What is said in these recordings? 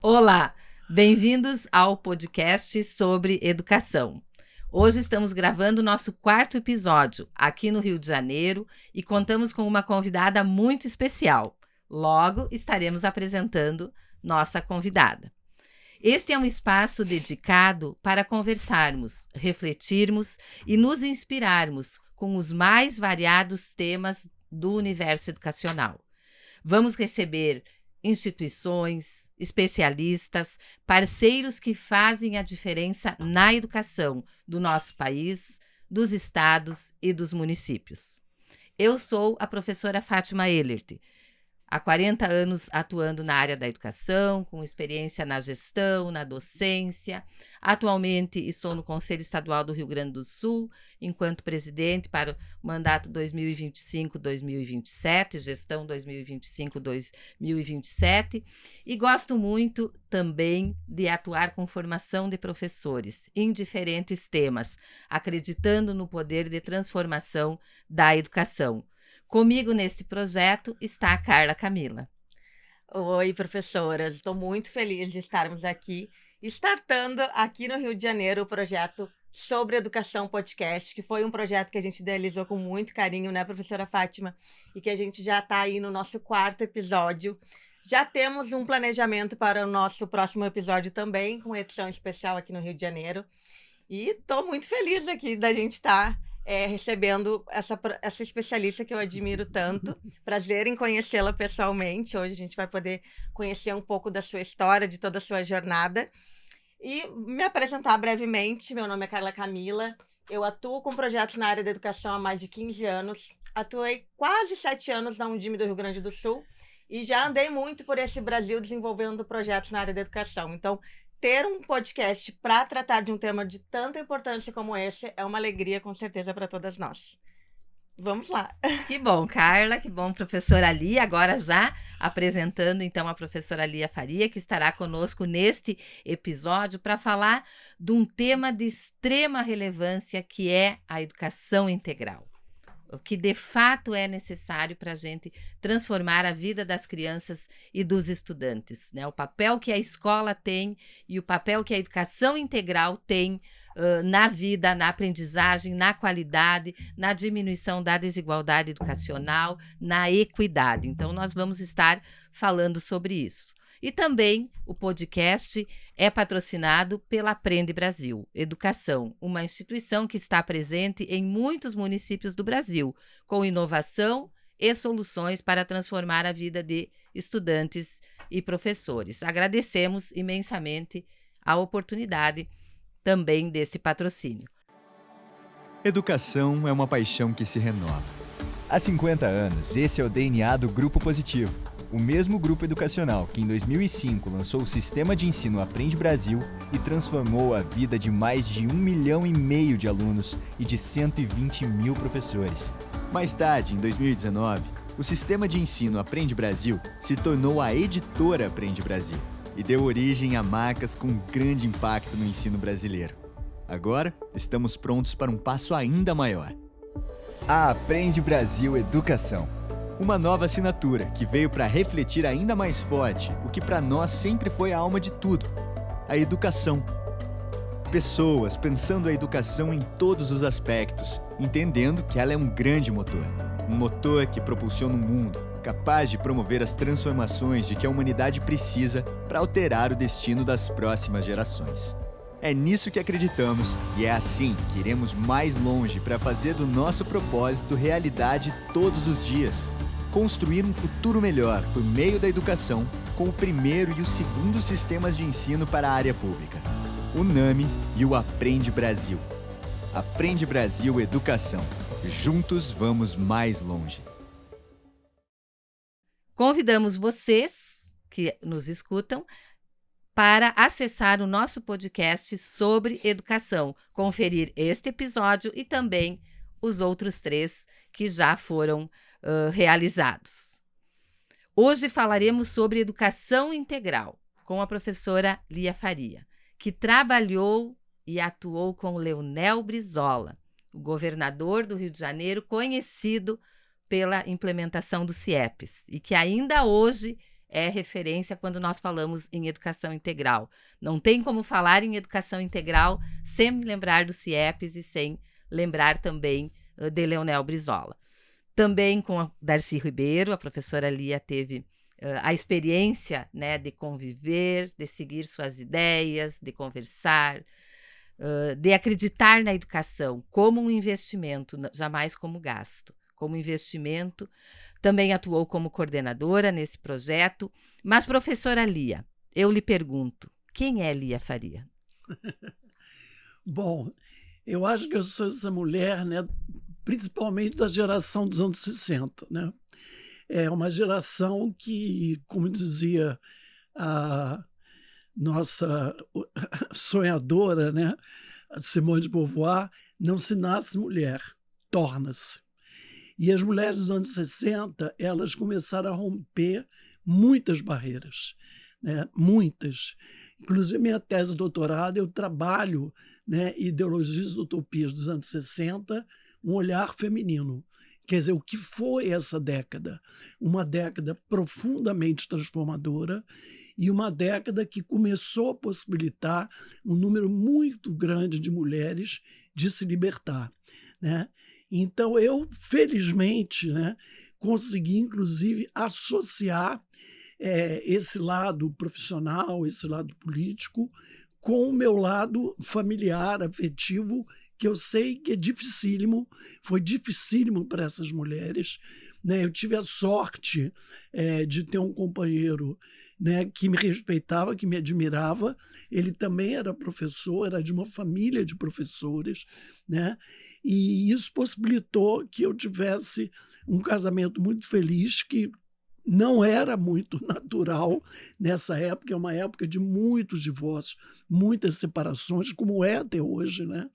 Olá, bem-vindos ao podcast sobre educação. Hoje estamos gravando nosso 4º episódio aqui no Rio de Janeiro e contamos com uma convidada muito especial. Logo estaremos apresentando nossa convidada. Este é um espaço dedicado para conversarmos, refletirmos e nos inspirarmos com os mais variados temas do universo educacional. Vamos receber instituições, especialistas, parceiros que fazem a diferença na educação do nosso país, dos estados e dos municípios. Eu sou a professora Fátima Ehlert, há 40 anos atuando na área da educação, com experiência na gestão, na docência. Atualmente estou no Conselho Estadual do Rio Grande do Sul, enquanto presidente para o mandato 2025-2027, gestão 2025-2027, e gosto muito também de atuar com formação de professores em diferentes temas, acreditando no poder de transformação da educação. Comigo nesse projeto está a Carla Camila. Oi, professoras. Estou muito feliz de estarmos aqui, startando aqui no Rio de Janeiro o projeto Sobre Educação Podcast, que foi um projeto que a gente idealizou com muito carinho, né, professora Fátima? E que a gente já está aí no nosso 4º episódio. Já temos um planejamento para o nosso próximo episódio também, com edição especial aqui no Rio de Janeiro. E estou muito feliz aqui da gente estar recebendo essa especialista que eu admiro tanto. Prazer em conhecê-la pessoalmente. Hoje a gente vai poder conhecer um pouco da sua história, de toda a sua jornada. E me apresentar brevemente. Meu nome é Carla Camila. Eu atuo com projetos na área da educação há mais de 15 anos. Atuei quase 7 anos na Undime do Rio Grande do Sul e já andei muito por esse Brasil desenvolvendo projetos na área da educação. Então, ter um podcast para tratar de um tema de tanta importância como esse é uma alegria, com certeza, para todas nós. Vamos lá. Que bom, Carla, que bom, professora Lia. Agora já apresentando, então, a professora Lia Faria, que estará conosco neste episódio para falar de um tema de extrema relevância, que é a educação integral. O que de fato é necessário para a gente transformar a vida das crianças e dos estudantes, né? O papel que a escola tem e o papel que a educação integral tem na vida, na aprendizagem, na qualidade, na diminuição da desigualdade educacional, na equidade. Então, nós vamos estar falando sobre isso. E também o podcast é patrocinado pela Aprende Brasil Educação, uma instituição que está presente em muitos municípios do Brasil, com inovação e soluções para transformar a vida de estudantes e professores. Agradecemos imensamente a oportunidade também desse patrocínio. Educação é uma paixão que se renova. Há 50 anos, esse é o DNA do Grupo Positivo. O mesmo grupo educacional que em 2005 lançou o sistema de ensino Aprende Brasil e transformou a vida de mais de 1,5 milhão de alunos e de 120 mil professores. Mais tarde, em 2019, o sistema de ensino Aprende Brasil se tornou a editora Aprende Brasil e deu origem a marcas com grande impacto no ensino brasileiro. Agora, estamos prontos para um passo ainda maior. A Aprende Brasil Educação. Uma nova assinatura que veio para refletir ainda mais forte o que para nós sempre foi a alma de tudo: a educação. Pessoas pensando a educação em todos os aspectos, entendendo que ela é um grande motor. Um motor que propulsiona um mundo capaz de promover as transformações de que a humanidade precisa para alterar o destino das próximas gerações. É nisso que acreditamos e é assim que iremos mais longe para fazer do nosso propósito realidade todos os dias. Construir um futuro melhor por meio da educação com o primeiro e o segundo sistemas de ensino para a área pública, o NAME e o Aprende Brasil. Aprende Brasil Educação. Juntos vamos mais longe. Convidamos vocês que nos escutam para acessar o nosso podcast sobre educação, conferir este episódio e também os outros 3 que já foram realizados. Hoje falaremos sobre educação integral com a professora Lia Faria, que trabalhou e atuou com Leonel Brizola, o governador do Rio de Janeiro, conhecido pela implementação do CIEPS, e que ainda hoje é referência quando nós falamos em educação integral. Não tem como falar em educação integral sem lembrar do CIEPS e sem lembrar também de Leonel Brizola. Também com a Darcy Ribeiro, a professora Lia teve a experiência, né, de conviver, de seguir suas ideias, de conversar, de acreditar na educação como um investimento, jamais como gasto, como investimento. Também atuou como coordenadora nesse projeto. Mas, professora Lia, eu lhe pergunto, quem é Lia Faria? Bom, eu acho que eu sou essa mulher, né, principalmente da geração dos anos 60, né? É uma geração que, como dizia a nossa sonhadora, né, a Simone de Beauvoir, não se nasce mulher, torna-se. E as mulheres dos anos 60, elas começaram a romper muitas barreiras, né? Muitas. Inclusive, minha tese de doutorado, eu trabalho, né, ideologias e utopias dos anos 60, um olhar feminino. Quer dizer, o que foi essa década? Uma década profundamente transformadora e uma década que começou a possibilitar um número muito grande de mulheres de se libertar, né? Então, eu, felizmente, né, consegui, inclusive, associar esse lado profissional, esse lado político, com o meu lado familiar, afetivo, que eu sei que é dificílimo, foi dificílimo para essas mulheres, né? Eu tive a sorte de ter um companheiro, né, que me respeitava, que me admirava. Ele também era professor, era de uma família de professores, né? E isso possibilitou que eu tivesse um casamento muito feliz, que não era muito natural nessa época, é uma época de muitos divórcios, muitas separações, como é até hoje, né?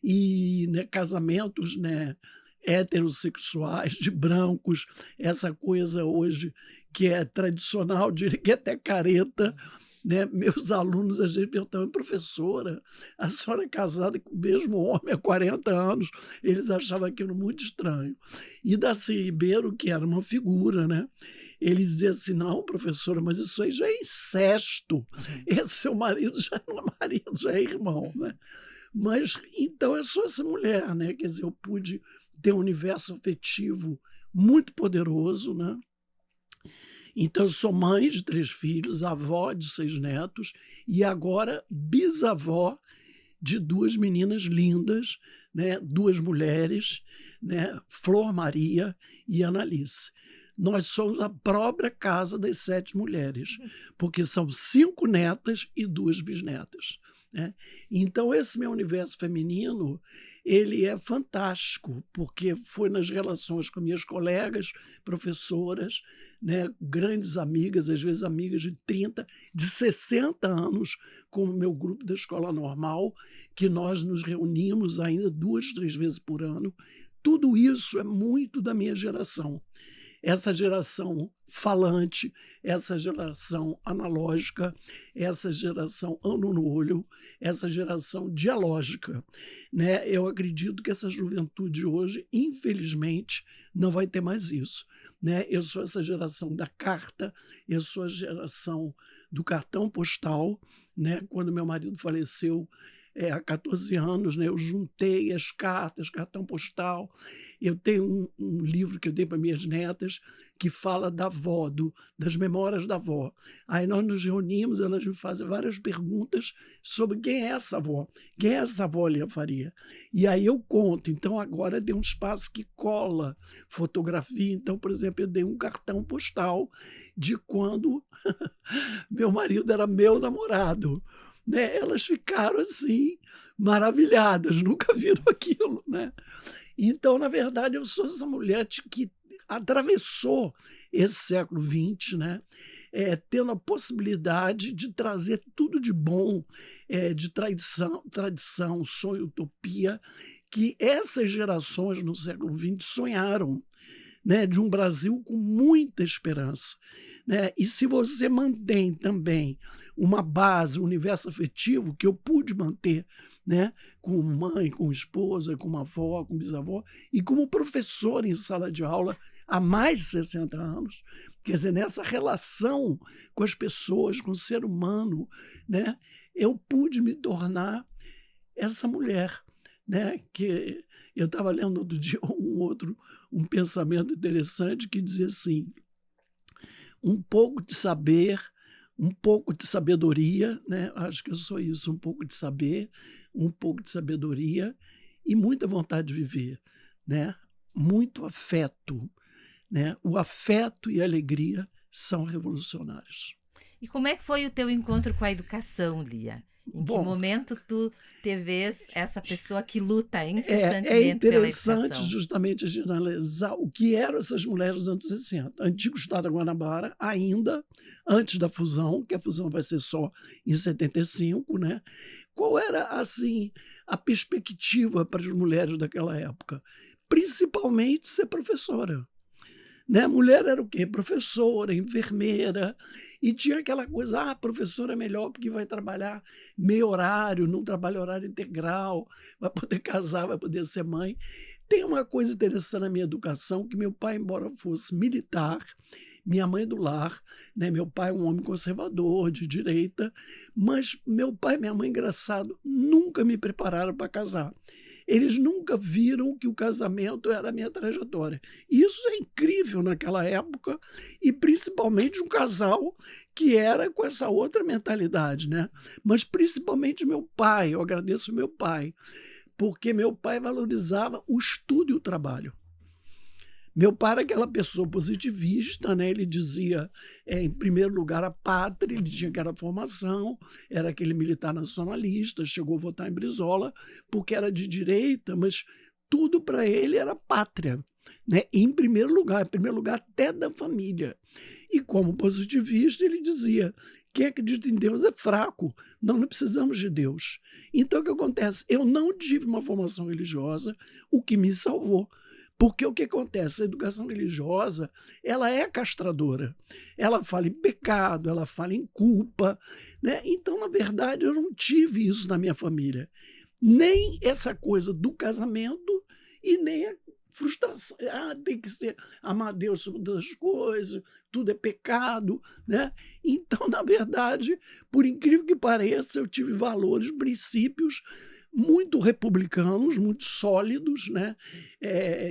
E, né, casamentos, né, heterossexuais, de brancos, essa coisa hoje que é tradicional, diria que é até careta, né? Meus alunos às vezes perguntam, professora, a senhora é casada com o mesmo homem há 40 anos, eles achavam aquilo muito estranho. E Darcy Ribeiro, que era uma figura, né? Ele dizia assim, não, professora, mas isso aí já é incesto, esse seu marido já não é marido, já é irmão, né? Mas, então, eu sou essa mulher, né? Quer dizer, eu pude ter um universo afetivo muito poderoso, né? Então, eu sou mãe de 3 filhos, avó de 6 netos e agora bisavó de 2 meninas lindas, né? 2 mulheres, né? Flor Maria e Analice. Nós somos a própria casa das 7 mulheres, porque são 5 netas e 2 bisnetas, né? Então, esse meu universo feminino, ele é fantástico, porque foi nas relações com minhas colegas, professoras, né, grandes amigas, às vezes amigas de 30, de 60 anos, como o meu grupo da Escola Normal, que nós nos reunimos ainda 2, 3 vezes por ano. Tudo isso é muito da minha geração. Essa geração falante, essa geração analógica, essa geração ano no olho, essa geração dialógica, né? Eu acredito que essa juventude hoje, infelizmente, não vai ter mais isso, né? Eu sou essa geração da carta, eu sou a geração do cartão postal, né? Quando meu marido faleceu, há 14 anos, né, eu juntei as cartas, cartão postal. Eu tenho um livro que eu dei para minhas netas que fala da avó, das memórias da avó. Aí nós nos reunimos, elas me fazem várias perguntas sobre quem é essa avó, quem é essa avó Lia Faria. E aí eu conto. Então agora tem um espaço que cola fotografia. Então, por exemplo, eu dei um cartão postal de quando meu marido era meu namorado. Né? Elas ficaram assim, maravilhadas, nunca viram aquilo, né? Então, na verdade, eu sou essa mulher que atravessou esse século XX, né? Tendo a possibilidade de trazer tudo de bom, de tradição, sonho, utopia, que essas gerações no século XX sonharam, né? De um Brasil com muita esperança, né? E se você mantém também uma base, um universo afetivo que eu pude manter, né? Com mãe, com esposa, com uma avó, com bisavó, e como professor em sala de aula há mais de 60 anos, quer dizer, nessa relação com as pessoas, com o ser humano, né? Eu pude me tornar essa mulher, né? Que eu estava lendo outro dia um pensamento interessante que dizia assim: um pouco de saber, um pouco de sabedoria, né? Acho que eu sou isso, um pouco de saber, um pouco de sabedoria e muita vontade de viver, né? Muito afeto, né? O afeto e a alegria são revolucionários. E como é que foi o teu encontro com a educação, Lia? Em que momento tu te vês essa pessoa que luta incessantemente é interessante pela educação? justamente a gente analisar o que eram essas mulheres dos anos 60. Antigo Estado da Guanabara, ainda antes da fusão, que a fusão vai ser só em 75, né? Qual era, assim, a perspectiva para as mulheres daquela época? Principalmente ser professora. Né? Mulher era o quê? Professora, enfermeira, e tinha aquela coisa, professora é melhor porque vai trabalhar meio horário, não trabalha horário integral, vai poder casar, vai poder ser mãe. Tem uma coisa interessante na minha educação, que meu pai, embora fosse militar, minha mãe do lar, né? Meu pai é um homem conservador, de direita, mas meu pai e minha mãe, engraçado, nunca me prepararam para casar. Eles nunca viram que o casamento era a minha trajetória. E isso é incrível naquela época, e principalmente um casal que era com essa outra mentalidade, né? Mas principalmente meu pai, eu agradeço meu pai, porque meu pai valorizava o estudo e o trabalho. Meu pai era aquela pessoa positivista, né? Ele dizia, em primeiro lugar, a pátria, ele tinha aquela formação, era aquele militar nacionalista, chegou a votar em Brizola, porque era de direita, mas tudo para ele era pátria, né? Em primeiro lugar até da família. E como positivista, ele dizia, quem acredita em Deus é fraco, não precisamos de Deus. Então, o que acontece? Eu não tive uma formação religiosa, o que me salvou. Porque o que acontece? A educação religiosa, ela é castradora. Ela fala em pecado, ela fala em culpa, né? Então, na verdade, eu não tive isso na minha família. Nem essa coisa do casamento e nem a frustração. Tem que ser amar Deus sobre todas as coisas, tudo é pecado, né? Então, na verdade, por incrível que pareça, eu tive valores, princípios muito republicanos, muito sólidos, né?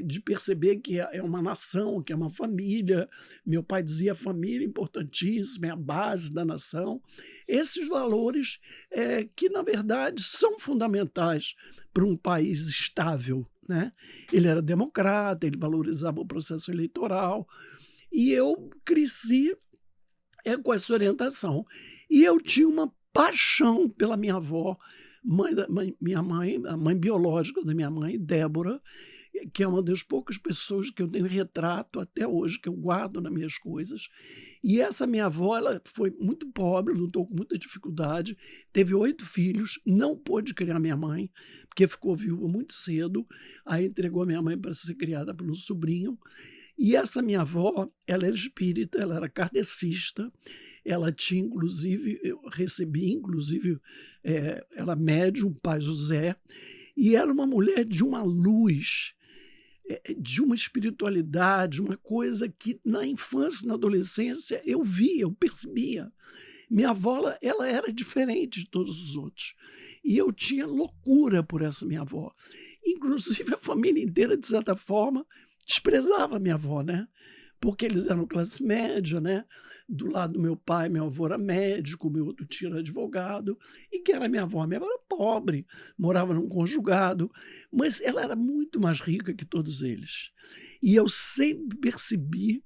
De perceber que é uma nação, que é uma família. Meu pai dizia família importantíssima, é a base da nação. Esses valores que, na verdade, são fundamentais para um país estável, né? Ele era democrata, ele valorizava o processo eleitoral, e eu cresci com essa orientação. E eu tinha uma paixão pela minha avó, a mãe biológica da minha mãe, Débora, que é uma das poucas pessoas que eu tenho retrato até hoje, que eu guardo nas minhas coisas. E essa minha avó, ela foi muito pobre, lutou com muita dificuldade, teve 8 filhos, não pôde criar minha mãe, porque ficou viúva muito cedo, aí entregou a minha mãe para ser criada pelo sobrinho. E essa minha avó, ela era espírita, ela era kardecista, ela tinha, inclusive, eu recebi, inclusive, ela médium, Pai José, e era uma mulher de uma luz, de uma espiritualidade, uma coisa que na infância, na adolescência, eu via, eu percebia. Minha avó, ela era diferente de todos os outros. E eu tinha loucura por essa minha avó. Inclusive, a família inteira, de certa forma, desprezava minha avó, né? Porque eles eram classe média, né? Do lado do meu pai, meu avô era médico, meu outro tio era advogado. E quem era minha avó? Minha avó era pobre, morava num conjugado, mas ela era muito mais rica que todos eles. E eu sempre percebi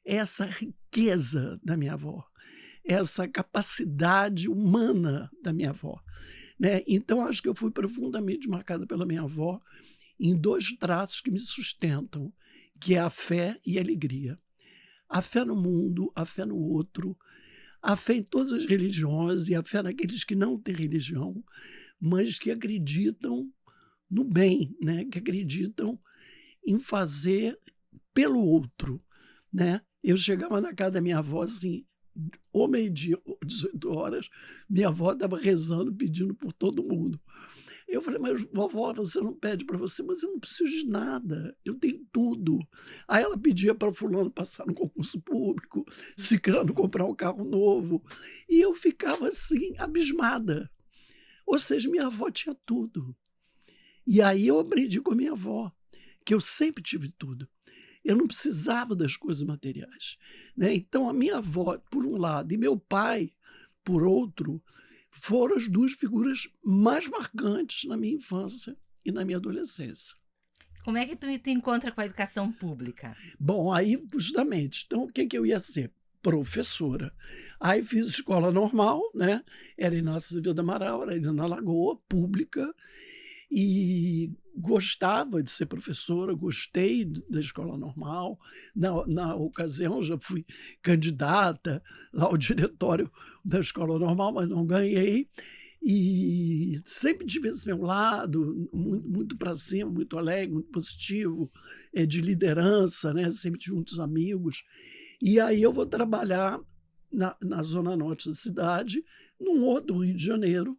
essa riqueza da minha avó, essa capacidade humana da minha avó, né? Então, acho que eu fui profundamente marcada pela minha avó em 2 traços que me sustentam, que é a fé e a alegria. A fé no mundo, a fé no outro, a fé em todas as religiões e a fé naqueles que não têm religião, mas que acreditam no bem, né? Que acreditam em fazer pelo outro, né? Eu chegava na casa da minha avó, assim, ou meio-dia, ou 18 horas, minha avó estava rezando, pedindo por todo mundo. Eu falei, mas vovó, você não pede para você, mas eu não preciso de nada, eu tenho tudo. Aí ela pedia para fulano passar no concurso público, ciclano comprar um carro novo, e eu ficava assim, abismada. Ou seja, minha avó tinha tudo. E aí eu aprendi com a minha avó, que eu sempre tive tudo. Eu não precisava das coisas materiais, né? Então, a minha avó, por um lado, e meu pai, por outro, foram as duas figuras mais marcantes na minha infância e na minha adolescência. Como é que tu te encontra com a educação pública? Bom, aí, justamente, então, o que eu ia ser? Professora. Aí fiz escola normal, né? Era Inácio Azevedo Amaral, era ali na Lagoa, pública, e gostava de ser professora, gostei da escola normal. Na ocasião, já fui candidata lá ao diretório da escola normal, mas não ganhei. E sempre tive esse meu lado, muito, muito para cima, muito alegre, muito positivo, de liderança, né? Sempre tive muitos amigos. E aí eu vou trabalhar na zona norte da cidade, num outro Rio de Janeiro,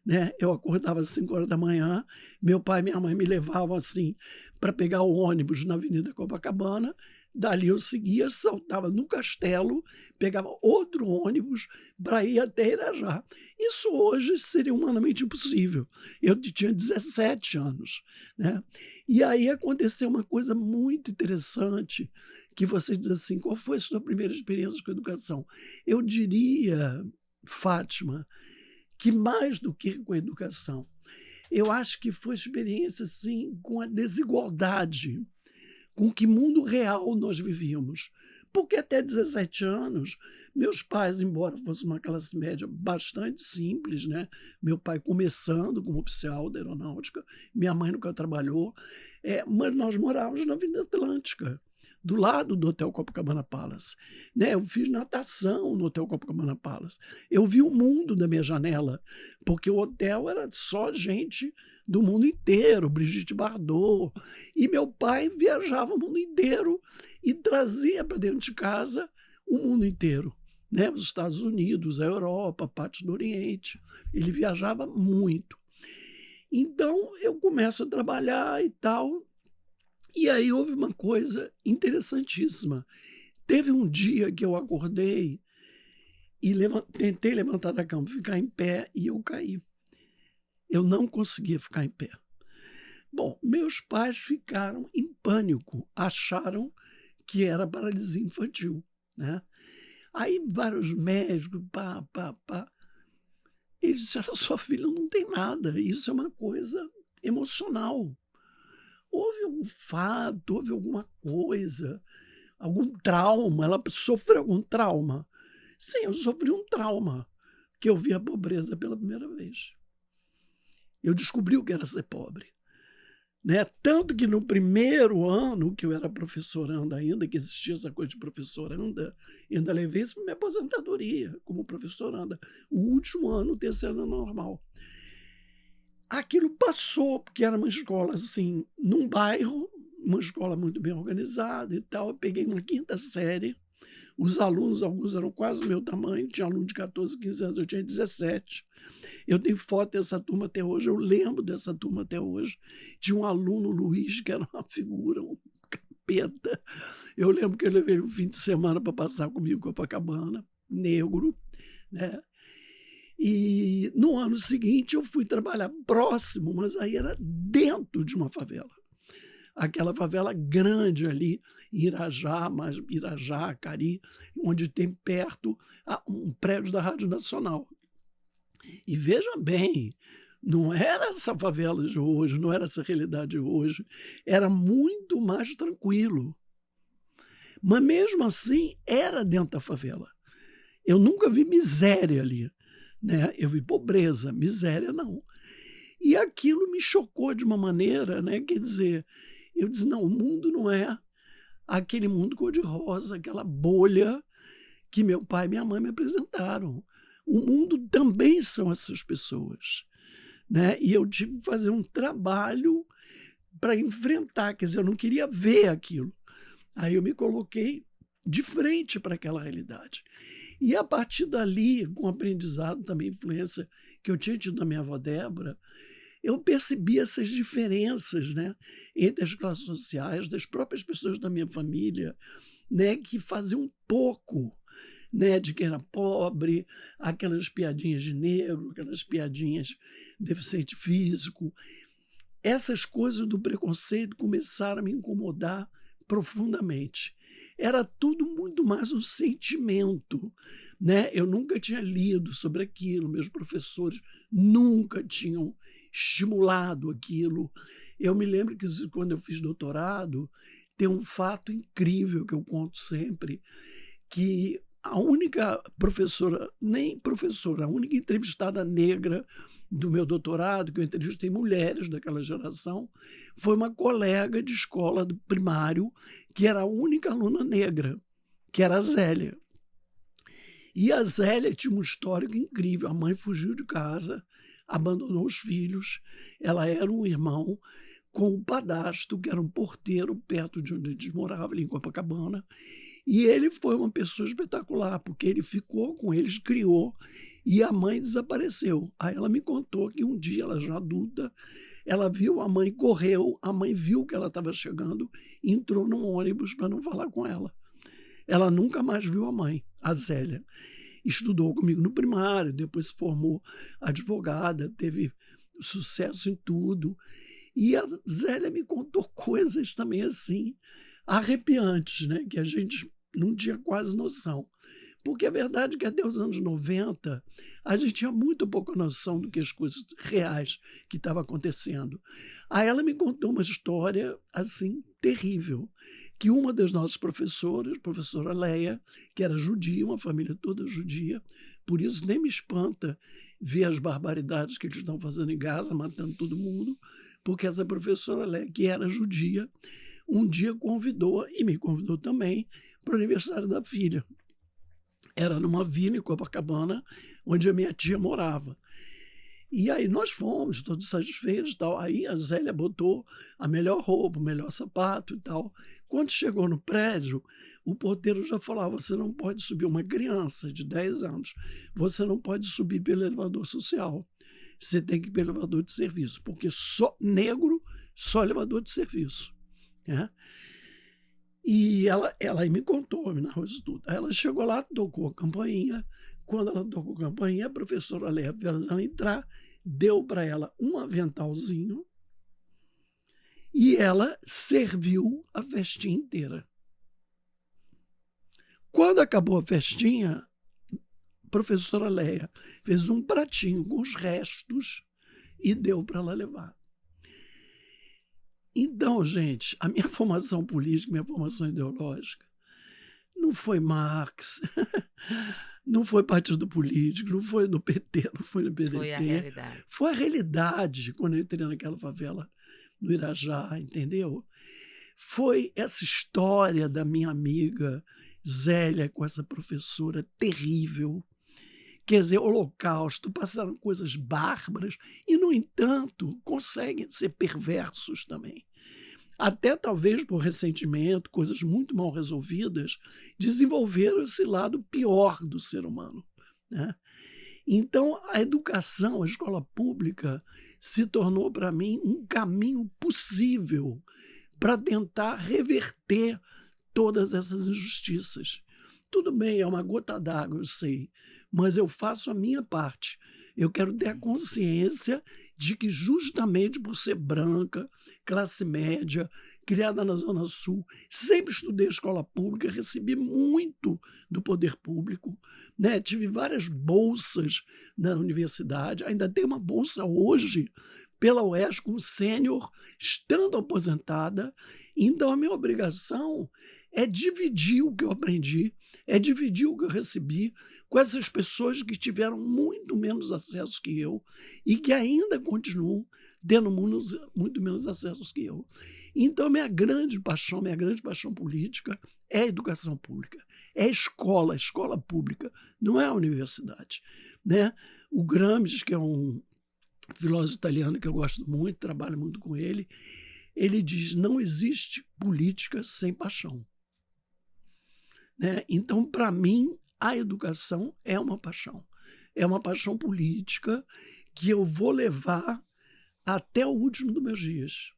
né? Eu acordava às 5 horas da manhã, meu pai e minha mãe me levavam assim para pegar o ônibus na Avenida Copacabana, dali eu seguia, saltava no Castelo, pegava outro ônibus para ir até Irajá. Isso hoje seria humanamente impossível. Eu tinha 17 anos, né? E aí aconteceu uma coisa muito interessante, que você diz assim, qual foi a sua primeira experiência com a educação? Eu diria, Fátima, que mais do que com a educação, eu acho que foi experiência, assim, com a desigualdade, com que mundo real nós vivíamos. Porque até 17 anos, meus pais, embora fossem uma classe média bastante simples, né? Meu pai começando como oficial da aeronáutica, minha mãe nunca trabalhou, mas nós morávamos na Avenida Atlântica, do lado do Hotel Copacabana Palace, né? Eu fiz natação no Hotel Copacabana Palace. Eu vi o mundo da minha janela, porque o hotel era só gente do mundo inteiro, Brigitte Bardot. E meu pai viajava o mundo inteiro e trazia para dentro de casa o mundo inteiro, né? Os Estados Unidos, a Europa, a parte do Oriente. Ele viajava muito. Então, eu começo a trabalhar e tal. E aí houve uma coisa interessantíssima. Teve um dia que eu acordei e tentei levantar da cama, ficar em pé, e eu caí. Eu não conseguia ficar em pé. Bom, meus pais ficaram em pânico, acharam que era paralisia infantil, né? Aí vários médicos, eles disseram, sua filha não tem nada, isso é uma coisa emocional. Houve algum fato, houve alguma coisa, algum trauma, ela sofreu algum trauma? Sim, eu sofri um trauma, que eu vi a pobreza pela primeira vez. Eu descobri o que era ser pobre, né? Tanto que no primeiro ano que eu era professoranda ainda, que existia essa coisa de professoranda, eu ainda levei isso para minha aposentadoria como professoranda. O último ano, o terceiro ano normal. Aquilo passou, porque era uma escola assim, num bairro, uma escola muito bem organizada e tal. Eu peguei uma 5ª série, os alunos, alguns eram quase o meu tamanho, tinha aluno de 14, 15 anos, eu tinha 17. Eu tenho foto dessa turma até hoje, eu lembro dessa turma até hoje. Tinha um aluno, Luiz, que era uma figura, um capeta. Eu lembro que eu levei ele um fim de semana para passar comigo em Copacabana, negro, né? E no ano seguinte eu fui trabalhar próximo, mas aí era dentro de uma favela. Aquela favela grande ali, em Irajá, Cari, onde tem perto um prédio da Rádio Nacional. E veja bem, não era essa favela de hoje, não era essa realidade de hoje, era muito mais tranquilo. Mas mesmo assim, era dentro da favela. Eu nunca vi miséria ali, né? Eu vi pobreza, miséria não. E aquilo me chocou de uma maneira, né? Quer dizer, eu disse, não, o mundo não é aquele mundo cor-de-rosa, aquela bolha que meu pai e minha mãe me apresentaram. O mundo também são essas pessoas, né? E eu tive que fazer um trabalho para enfrentar, quer dizer, eu não queria ver aquilo. Aí eu me coloquei de frente para aquela realidade. E a partir dali, com o aprendizado, também influência que eu tinha tido da minha avó Débora, eu percebi essas diferenças, né, entre as classes sociais, das próprias pessoas da minha família, né, que faziam um pouco, né, de quem era pobre, aquelas piadinhas de negro, aquelas piadinhas de deficiente físico. Essas coisas do preconceito começaram a me incomodar profundamente. Era tudo muito mais um sentimento, né? Eu nunca tinha lido sobre aquilo, meus professores nunca tinham estimulado aquilo. Eu me lembro que quando eu fiz doutorado, tem um fato incrível que eu conto sempre, que a única professora, nem professora, a única entrevistada negra do meu doutorado, que eu entrevistei mulheres daquela geração, foi uma colega de escola do primário, que era a única aluna negra, que era a Zélia. E a Zélia tinha um histórico incrível. A mãe fugiu de casa, abandonou os filhos, ela era um irmão com o padrasto, que era um porteiro perto de onde eles moravam, ali em Copacabana. E ele foi uma pessoa espetacular, porque ele ficou com eles, criou, e a mãe desapareceu. Aí ela me contou que um dia, ela já adulta, ela viu a mãe, correu, a mãe viu que ela estava chegando, entrou num ônibus para não falar com ela. Ela nunca mais viu a mãe, a Zélia. Estudou comigo no primário, depois se formou advogada, teve sucesso em tudo. E a Zélia me contou coisas também assim, arrepiantes, né? Que a gente não tinha quase noção. Porque a verdade é que até os anos 90, a gente tinha muito pouca noção do que as coisas reais que estavam acontecendo. Aí ela me contou uma história assim terrível, que uma das nossas professoras, professora Leia, que era judia, uma família toda judia, por isso nem me espanta ver as barbaridades que eles estão fazendo em Gaza, matando todo mundo, porque essa professora Leia, que era judia, um dia convidou, e me convidou também, para o aniversário da filha. Era numa vila em Copacabana, onde a minha tia morava. E aí nós fomos, todos satisfeitos e tal. Aí a Zélia botou a melhor roupa, o melhor sapato e tal. Quando chegou no prédio, o porteiro já falava: você não pode subir, uma criança de 10 anos, você não pode subir pelo elevador social. Você tem que ir pelo elevador de serviço, porque só negro, só elevador de serviço. Né? E ela me contou, me narrou isso tudo. Aí ela chegou lá, tocou a campainha. Quando ela tocou a campainha, a professora Léa fez ela entrar, deu para ela um aventalzinho e ela serviu a festinha inteira. Quando acabou a festinha, a professora Léa fez um pratinho com os restos e deu para ela levar. Então, gente, a minha formação política, minha formação ideológica, não foi Marx, não foi partido político, não foi do PT, não foi do PDT. Foi a realidade. Foi a realidade quando eu entrei naquela favela no Irajá, entendeu? Foi essa história da minha amiga Zélia com essa professora terrível. Quer dizer, holocausto, passaram coisas bárbaras e, no entanto, conseguem ser perversos também. Até talvez por ressentimento, coisas muito mal resolvidas, desenvolveram esse lado pior do ser humano. Né? Então, a educação, a escola pública, se tornou para mim um caminho possível para tentar reverter todas essas injustiças. Tudo bem, é uma gota d'água, eu sei, mas eu faço a minha parte. Eu quero ter a consciência de que, justamente por ser branca, classe média, criada na Zona Sul, sempre estudei escola pública, recebi muito do poder público, né? Tive várias bolsas na universidade, ainda tenho uma bolsa hoje pela UERJ como sênior, estando aposentada. Então, a minha obrigação é dividir o que eu aprendi, é dividir o que eu recebi com essas pessoas que tiveram muito menos acesso que eu e que ainda continuam tendo muito menos acessos que eu. Então, minha grande paixão política é a educação pública, é a escola pública, não é a universidade. Né? O Gramsci, que é um filósofo italiano que eu gosto muito, trabalho muito com ele, ele diz: não existe política sem paixão. né? Então, para mim, a educação é uma paixão política que eu vou levar até o último dos meus dias.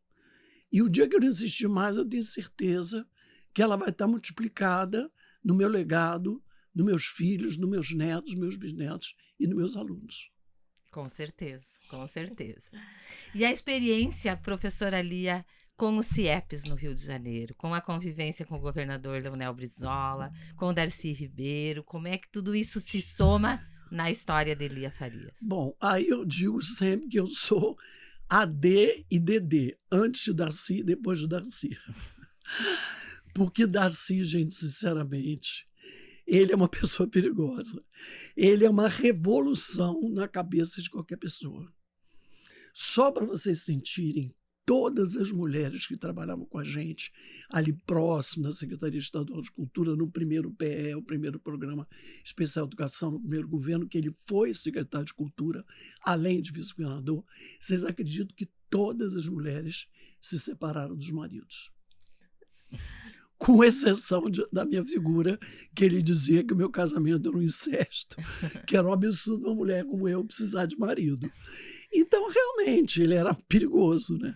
E o dia que eu não existir mais, eu tenho certeza que ela vai estar multiplicada no meu legado, nos meus filhos, nos meus netos, meus bisnetos e nos meus alunos. Com certeza, com certeza. E a experiência, professora Lia, com o CIEPs no Rio de Janeiro, com a convivência com o governador Leonel Brizola, com o Darcy Ribeiro, como é que tudo isso se soma na história de Lia Farias? Bom, aí eu digo sempre que eu sou AD e DD, antes de Darcy e depois de Darcy. Porque Darcy, gente, sinceramente, ele é uma pessoa perigosa. Ele é uma revolução na cabeça de qualquer pessoa. Só para vocês sentirem, todas as mulheres que trabalhavam com a gente ali próximo na Secretaria Estadual de Cultura, no primeiro PE, o primeiro Programa Especial de Educação, no primeiro governo, que ele foi secretário de Cultura, além de vice-governador, vocês acreditam que todas as mulheres se separaram dos maridos? Com exceção da minha figura, que ele dizia que o meu casamento era um incesto, que era um absurdo uma mulher como eu precisar de marido. Então, realmente, ele era perigoso, né?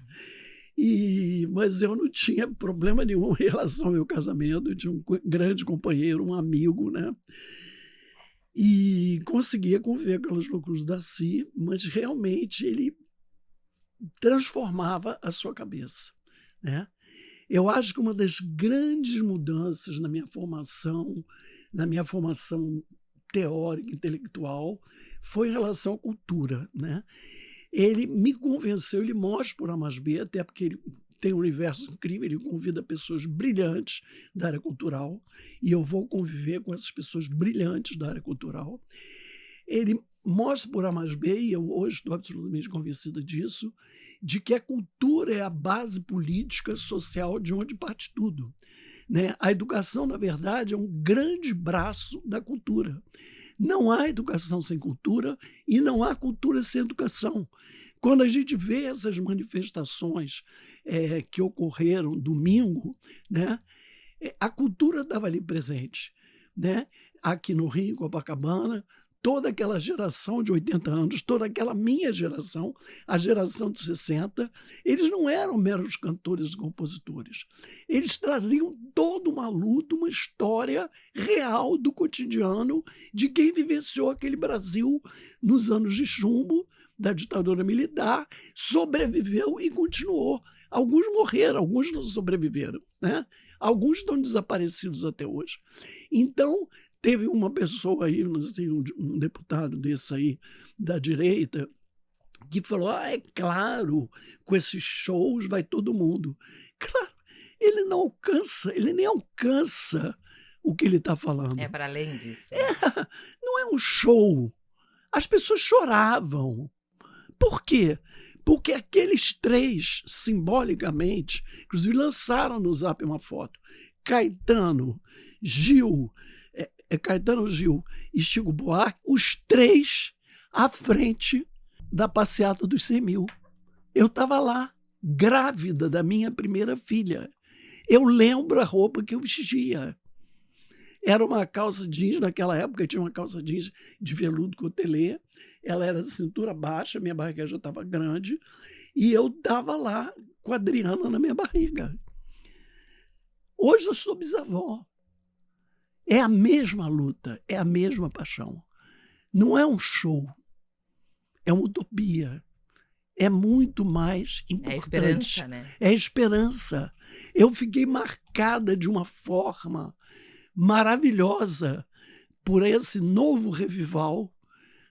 Mas eu não tinha problema nenhum em relação ao meu casamento. Eu tinha um grande companheiro, um amigo, né? E conseguia conviver com as loucuras do Darcy, mas realmente ele transformava a sua cabeça, né? Eu acho que uma das grandes mudanças na minha formação teórica, intelectual, foi em relação à cultura, né? Ele me convenceu, ele mostra por A mais B, até porque ele tem um universo incrível, ele convida pessoas brilhantes da área cultural, e eu vou conviver com essas pessoas brilhantes da área cultural. Ele mostra por A mais B, e eu hoje estou absolutamente convencida disso, de que a cultura é a base política, social, de onde parte tudo, né? A educação, na verdade, é um grande braço da cultura. Não há educação sem cultura e não há cultura sem educação. Quando a gente vê essas manifestações que ocorreram domingo, né, a cultura estava ali presente, né? Aqui no Rio, em Copacabana, toda aquela geração de 80 anos, toda aquela minha geração, a geração de 60, eles não eram meros cantores e compositores. Eles traziam toda uma luta, uma história real do cotidiano de quem vivenciou aquele Brasil nos anos de chumbo, da ditadura militar, sobreviveu e continuou. Alguns morreram, alguns não sobreviveram, né? Alguns estão desaparecidos até hoje. Então, teve uma pessoa aí, não sei, um deputado desse aí da direita, que falou: é claro, com esses shows vai todo mundo. Claro, ele nem alcança o que ele está falando. É para além disso. Não é um show. As pessoas choravam. Por quê? Porque aqueles três, simbolicamente, inclusive lançaram no Zap uma foto, Caetano, Gil e Chico Buarque, os três à frente da passeata dos 100 mil. Eu estava lá, grávida da minha primeira filha. Eu lembro a roupa que eu vestia. Era uma calça jeans, naquela época tinha uma calça jeans de veludo cotelê, ela era de cintura baixa, minha barriga já estava grande, e eu estava lá com a Adriana na minha barriga. Hoje eu sou bisavó. É a mesma luta, é a mesma paixão. Não é um show, é uma utopia. É muito mais importante. É esperança, né? É esperança. Eu fiquei marcada de uma forma maravilhosa por esse novo revival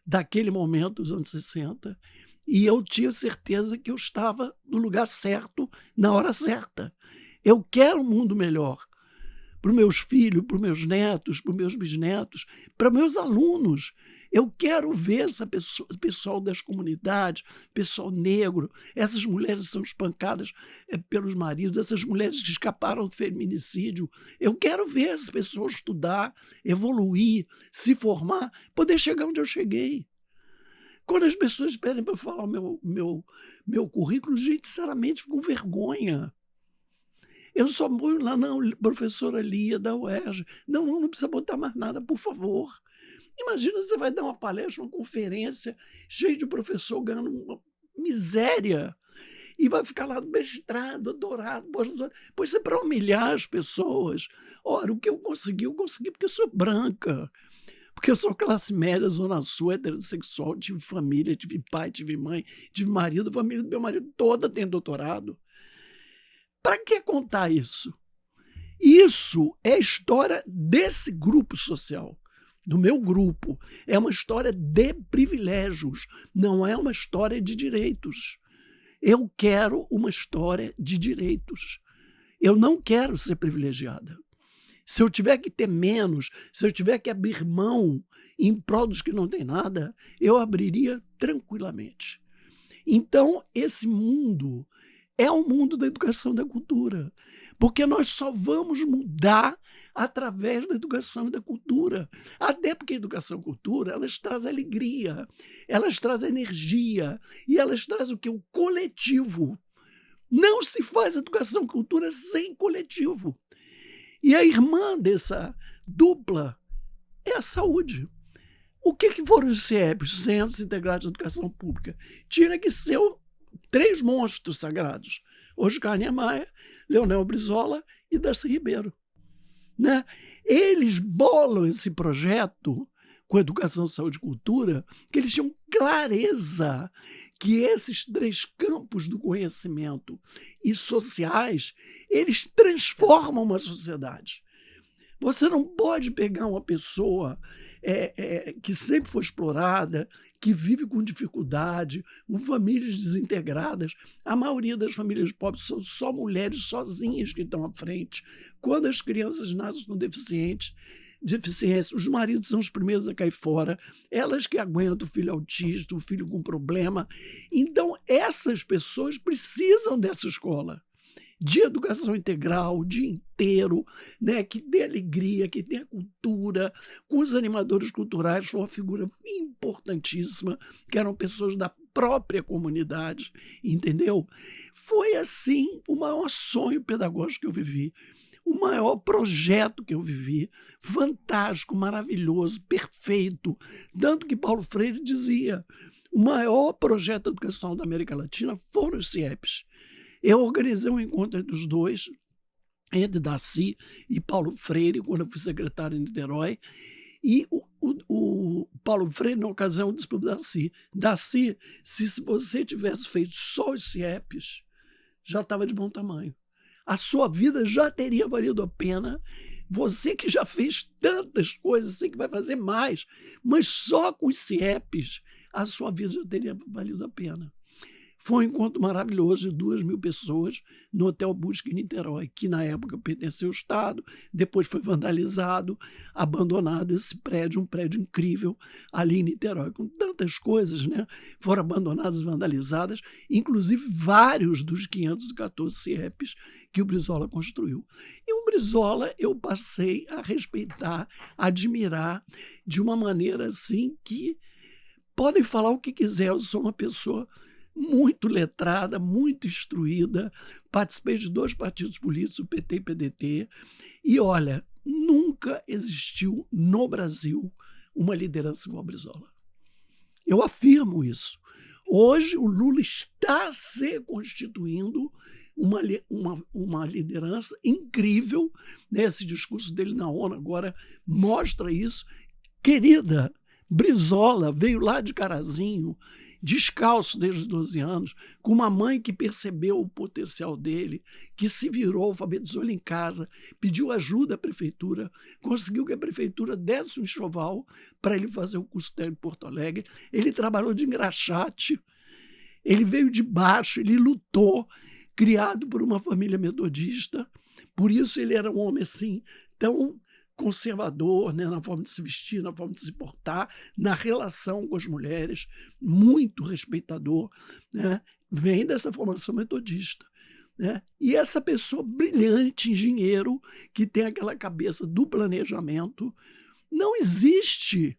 daquele momento, dos anos 60, e eu tinha certeza que eu estava no lugar certo, na hora certa. Eu quero um mundo melhor para os meus filhos, para os meus netos, para os meus bisnetos, para meus alunos. Eu quero ver pessoal das comunidades, pessoal negro, essas mulheres que são espancadas pelos maridos, essas mulheres que escaparam do feminicídio. Eu quero ver essas pessoas estudar, evoluir, se formar, poder chegar onde eu cheguei. Quando as pessoas pedem para eu falar meu currículo, gente, sinceramente, fico com vergonha. Eu só ponho lá, não, professora Lia da UERJ. Não precisa botar mais nada, por favor. Imagina, você vai dar uma palestra, uma conferência, cheio de professor ganhando uma miséria, e vai ficar lá mestrado, doutorado, pós-doutorado. Pois é para humilhar as pessoas. Ora, o que eu consegui porque eu sou branca. Porque eu sou classe média, zona sul, heterossexual, tive família, tive pai, tive mãe, tive marido, a família do meu marido toda tem doutorado. Para que contar isso? Isso é a história desse grupo social, do meu grupo. É uma história de privilégios, não é uma história de direitos. Eu quero uma história de direitos. Eu não quero ser privilegiada. Se eu tiver que ter menos, se eu tiver que abrir mão em prol dos que não têm nada, eu abriria tranquilamente. Então, esse mundo é o mundo da educação e da cultura, porque nós só vamos mudar através da educação e da cultura. Até porque a educação e a cultura, elas trazem alegria, elas trazem energia e elas trazem o quê? O coletivo. Não se faz educação e cultura sem coletivo. E a irmã dessa dupla é a saúde. O que foram os CIEPs, Centros Integrados de Educação Pública? Tinha que ser 3 monstros sagrados: Oscar Niemeyer, Leonel Brizola e Darcy Ribeiro. Né? Eles bolam esse projeto com educação, saúde e cultura, que eles tinham clareza que esses 3 campos do conhecimento e sociais, eles transformam uma sociedade. Você não pode pegar uma pessoa que sempre foi explorada, que vive com dificuldade, com famílias desintegradas. A maioria das famílias pobres são só mulheres sozinhas que estão à frente. Quando as crianças nascem com deficiência, os maridos são os primeiros a cair fora, elas que aguentam o filho autista, o filho com problema. Então, essas pessoas precisam dessa escola de educação integral, o dia inteiro, né, que dê alegria, que tenha cultura. Com os animadores culturais, foi uma figura importantíssima, que eram pessoas da própria comunidade, entendeu? Foi, assim, o maior sonho pedagógico que eu vivi. O maior projeto que eu vivi, fantástico, maravilhoso, perfeito. Tanto que Paulo Freire dizia, o maior projeto educacional da América Latina foram os CIEPs. Eu organizei um encontro entre os dois, entre Darcy e Paulo Freire, quando eu fui secretário em Niterói. E o Paulo Freire, na ocasião, disse para o Darcy, se você tivesse feito só os CIEPs, já estava de bom tamanho. A sua vida já teria valido a pena. Você que já fez tantas coisas, sei que vai fazer mais, mas só com os CIEPs a sua vida já teria valido a pena. Foi um encontro maravilhoso de 2.000 pessoas no Hotel Busca em Niterói, que na época pertenceu ao Estado, depois foi vandalizado, abandonado esse prédio, um prédio incrível ali em Niterói, com tantas coisas, né? Foram abandonadas e vandalizadas, inclusive vários dos 514 CIEPs que o Brizola construiu. E o Brizola eu passei a respeitar, a admirar de uma maneira assim que podem falar o que quiser, eu sou uma pessoa muito letrada, muito instruída, participei de 2 partidos políticos, o PT e o PDT, e olha, nunca existiu no Brasil uma liderança igual a Brizola. Eu afirmo isso. Hoje o Lula está se constituindo uma liderança incrível, né? Esse discurso dele na ONU agora mostra isso. Querida, Brizola veio lá de Carazinho, descalço desde os 12 anos, com uma mãe que percebeu o potencial dele, que se virou, alfabetizou ele em casa, pediu ajuda à prefeitura, conseguiu que a prefeitura desse um enxoval para ele fazer o curso técnico em Porto Alegre. Ele trabalhou de engraxate, ele veio de baixo, ele lutou, criado por uma família metodista, por isso ele era um homem assim, tão conservador, né, na forma de se vestir, na forma de se portar, na relação com as mulheres, muito respeitador, né, vem dessa formação metodista. Né? E essa pessoa brilhante, engenheiro, que tem aquela cabeça do planejamento, não existe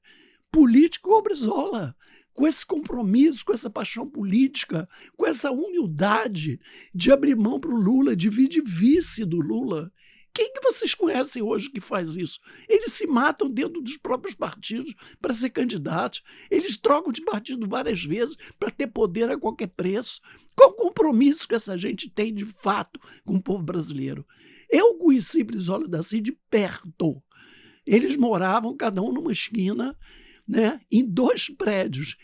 político como Brizola. com esse compromisso, com essa paixão política, com essa humildade de abrir mão para o Lula, de vir de vice do Lula. Quem que vocês conhecem hoje que faz isso? Eles se matam dentro dos próprios partidos para ser candidatos. Eles trocam de partido várias vezes para ter poder a qualquer preço. Qual o compromisso que essa gente tem, de fato, com o povo brasileiro? Eu conheci Brizola e Darcy de perto. Eles moravam, cada um numa esquina, né, em 2 prédios,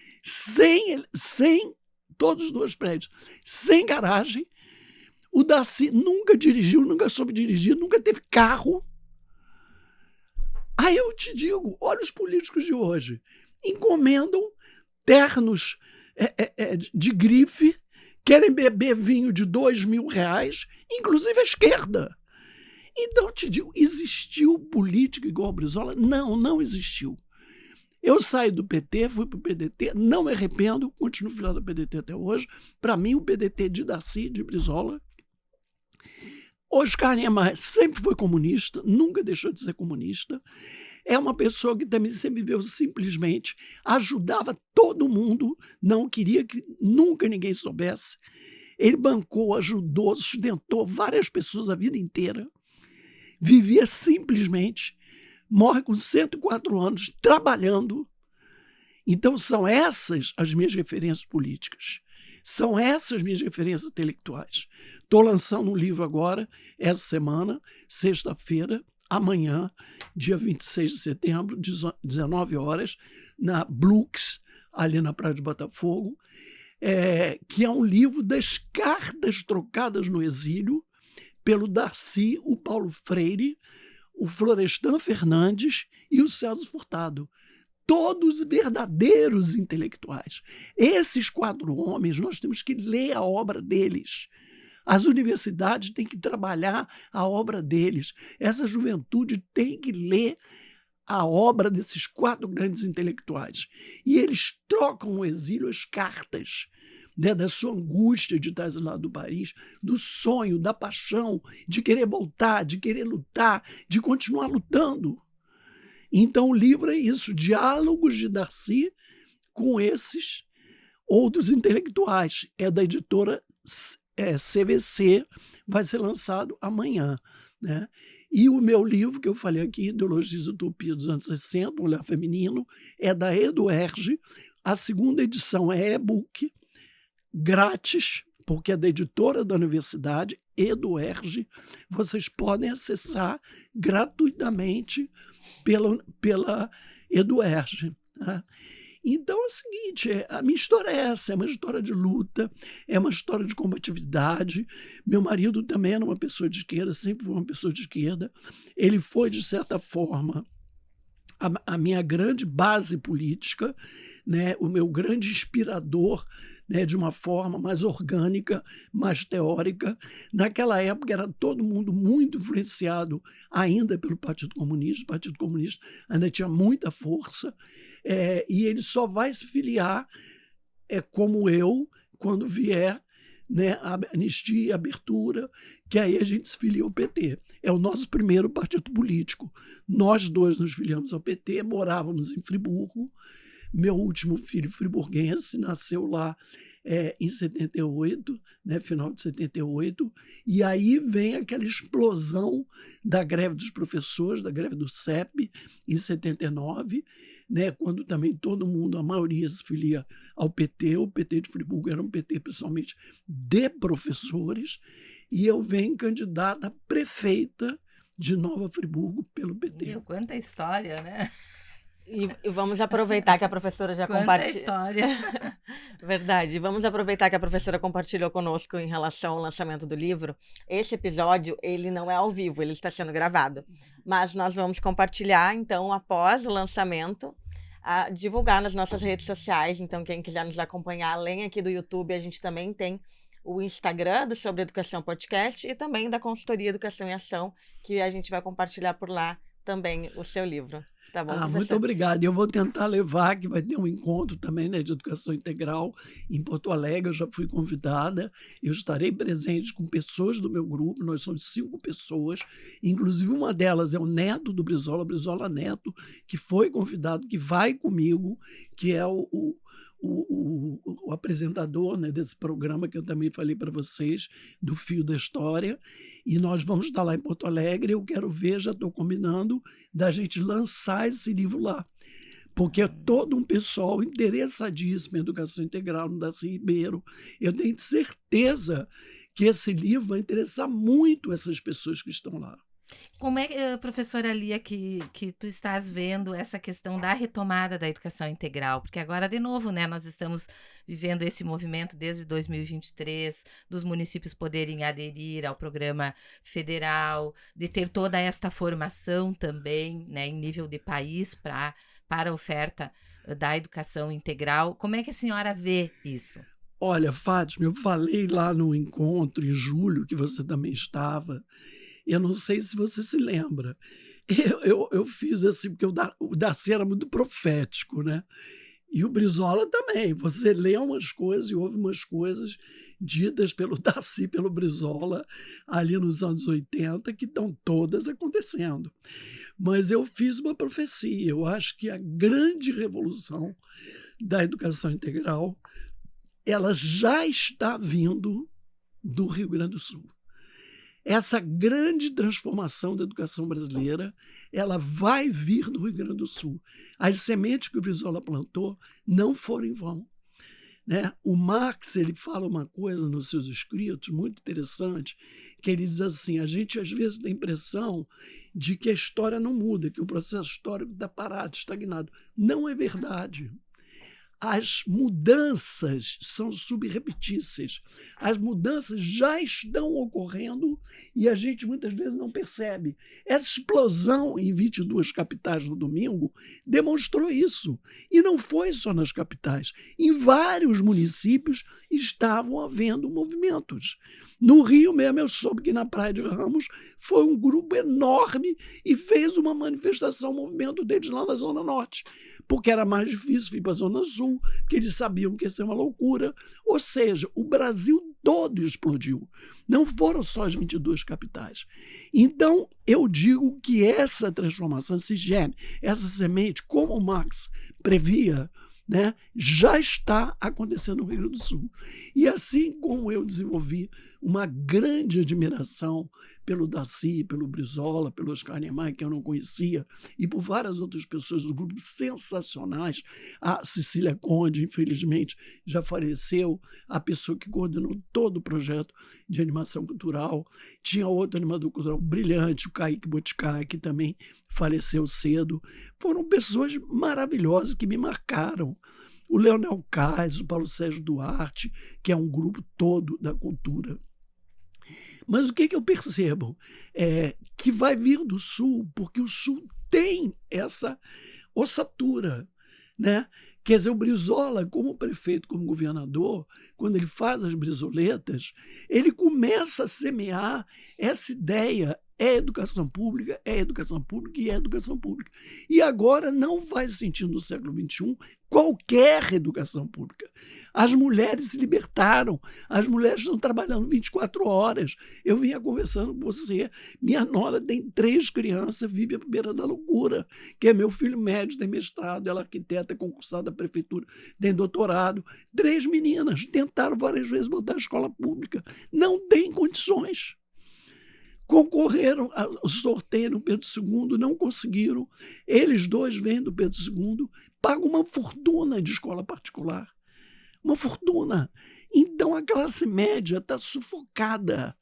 todos os 2 prédios, sem garagem. O Darcy nunca dirigiu, nunca soube dirigir, nunca teve carro. Aí eu te digo, olha os políticos de hoje. Encomendam ternos de grife, querem beber vinho de R$2.000, inclusive a esquerda. Então eu te digo, existiu política igual a Brizola? Não, não existiu. Eu saí do PT, fui para o PDT, não me arrependo, continuo filiado ao PDT até hoje. Para mim, o PDT de Darcy, de Brizola. Oscar Niemeyer sempre foi comunista, nunca deixou de ser comunista. É uma pessoa que também sempre viveu simplesmente, ajudava todo mundo, não queria que nunca ninguém soubesse. Ele bancou, ajudou, sustentou várias pessoas a vida inteira. Vivia simplesmente, morre com 104 anos, trabalhando. Então são essas as minhas referências políticas. São essas minhas referências intelectuais. Estou lançando um livro agora, essa semana, sexta-feira, amanhã, dia 26 de setembro, 19 horas, na Blux, ali na Praia de Botafogo, que é um livro das cartas trocadas no exílio pelo Darcy, o Paulo Freire, o Florestan Fernandes e o Celso Furtado. Todos verdadeiros intelectuais. Esses 4 homens, nós temos que ler a obra deles. As universidades têm que trabalhar a obra deles. Essa juventude tem que ler a obra desses 4 grandes intelectuais. E eles trocam no exílio as cartas, né, da sua angústia de estar exilado do país, do sonho, da paixão, de querer voltar, de querer lutar, de continuar lutando. Então o livro é isso, diálogos de Darcy com esses outros intelectuais. É da editora CVC, vai ser lançado amanhã, né? E o meu livro, que eu falei aqui, Ideologias e Utopia dos anos 60, O Olhar Feminino, é da Eduerge. A 2ª edição é e-book, grátis, porque é da editora da universidade, Eduerge. Vocês podem acessar gratuitamente pela Eduerge. Né? Então é o seguinte, a minha história é essa, é uma história de luta, é uma história de combatividade. Meu marido também era uma pessoa de esquerda, sempre foi uma pessoa de esquerda. Ele foi, de certa forma, a minha grande base política, né, o meu grande inspirador, né, de uma forma mais orgânica, mais teórica. Naquela época era todo mundo muito influenciado ainda pelo Partido Comunista. O Partido Comunista ainda tinha muita força, e ele só vai se filiar como eu quando vier, né, a anistia e abertura, que aí a gente se filia ao PT. É o nosso primeiro partido político. Nós 2 nos filiamos ao PT, morávamos em Friburgo. Meu último filho, friburguense, nasceu lá em 78, né, final de 78, e aí vem aquela explosão da greve dos professores, da greve do CEP, em 79, né, quando também todo mundo, a maioria se filia ao PT. O PT de Friburgo era um PT principalmente de professores, e eu venho candidata a prefeita de Nova Friburgo pelo PT. Meu, quanta história, né? E vamos aproveitar que a professora já compartilhou. História. Verdade. Vamos aproveitar que a professora compartilhou conosco em relação ao lançamento do livro. Esse episódio, ele não é ao vivo, ele está sendo gravado. Mas nós vamos compartilhar, então, após o lançamento, divulgar nas nossas redes sociais. Então, quem quiser nos acompanhar, além aqui do YouTube, a gente também tem o Instagram do Sobre Educação Podcast e também da Consultoria Educação e Ação, que a gente vai compartilhar por lá também o seu livro. Tá bom, muito obrigado. Eu vou tentar levar, que vai ter um encontro também, né, de educação integral em Porto Alegre. Eu já fui convidada. Eu estarei presente com pessoas do meu grupo. Nós somos 5 pessoas. Inclusive, uma delas é o neto do Brizola Neto, que foi convidado, que vai comigo, que é o o apresentador, né, desse programa que eu também falei para vocês, do Fio da História, e nós vamos estar lá em Porto Alegre. Eu quero ver, já estou combinando, da gente lançar esse livro lá. Porque é todo um pessoal interessadíssimo em educação integral, no Darcy Ribeiro. Eu tenho certeza que esse livro vai interessar muito essas pessoas que estão lá. Como é, professora Lia, que tu estás vendo essa questão da retomada da educação integral? Porque agora, de novo, né, nós estamos vivendo esse movimento desde 2023, dos municípios poderem aderir ao programa federal, de ter toda esta formação também, né, em nível de país para a oferta da educação integral. Como é que a senhora vê isso? Olha, Fátima, eu falei lá no encontro em julho, que você também estava. Eu não sei se você se lembra. Eu fiz assim, porque o Darcy era muito profético, né? E o Brizola também. Você lê umas coisas e ouve umas coisas ditas pelo Darcy, pelo Brizola, ali nos anos 80, que estão todas acontecendo. Mas eu fiz uma profecia. Eu acho que a grande revolução da educação integral, ela já está vindo do Rio Grande do Sul. Essa grande transformação da educação brasileira, ela vai vir do Rio Grande do Sul. As sementes que o Brizola plantou não foram em vão, né? O Marx, ele fala uma coisa nos seus escritos muito interessante, que ele diz assim: a gente às vezes tem a impressão de que a história não muda, que o processo histórico está parado, estagnado. Não é verdade. As mudanças são subrepetícias. As mudanças já estão ocorrendo e a gente muitas vezes não percebe. Essa explosão em 22 capitais no domingo demonstrou isso. E não foi só nas capitais. Em vários municípios estavam havendo movimentos. No Rio mesmo, eu soube que na Praia de Ramos foi um grupo enorme e fez uma manifestação, um movimento deles lá na Zona Norte, porque era mais difícil vir para a Zona Sul, porque eles sabiam que ia ser uma loucura. Ou seja, o Brasil todo explodiu. Não foram só as 22 capitais. Então, eu digo que essa transformação, esse germe, essa semente, como o Marx previa, né, já está acontecendo no Rio Grande do Sul. E assim como eu desenvolvi uma grande admiração pelo Darcy, pelo Brizola, pelo Oscar Niemeyer, que eu não conhecia, e por várias outras pessoas do grupo sensacionais. A Cecília Conde, infelizmente, já faleceu, a pessoa que coordenou todo o projeto de animação cultural. Tinha outro animador cultural brilhante, o Kaique Boticai, que também faleceu cedo. Foram pessoas maravilhosas que me marcaram. O Leonel Cais, o Paulo Sérgio Duarte, que é um grupo todo da cultura. Mas o que eu percebo? É que vai vir do Sul, porque o Sul tem essa ossatura, né? Quer dizer, o Brizola, como prefeito, como governador, quando ele faz as brizoletas, ele começa a semear essa ideia: é educação pública, é educação pública e é educação pública. E agora não faz sentido no século XXI qualquer educação pública. As mulheres se libertaram, as mulheres estão trabalhando 24 horas. Eu vinha conversando com você, minha nora tem 3 crianças, vive à beira da loucura, que é meu filho médio, tem mestrado, ela é arquiteta, concursada da prefeitura, tem doutorado. 3 meninas tentaram várias vezes botar a escola pública, não tem condições. Concorreram ao sorteio no Pedro II, não conseguiram. Eles 2 vêm do Pedro II, pagam uma fortuna de escola particular. Uma fortuna. Então a classe média está sufocada,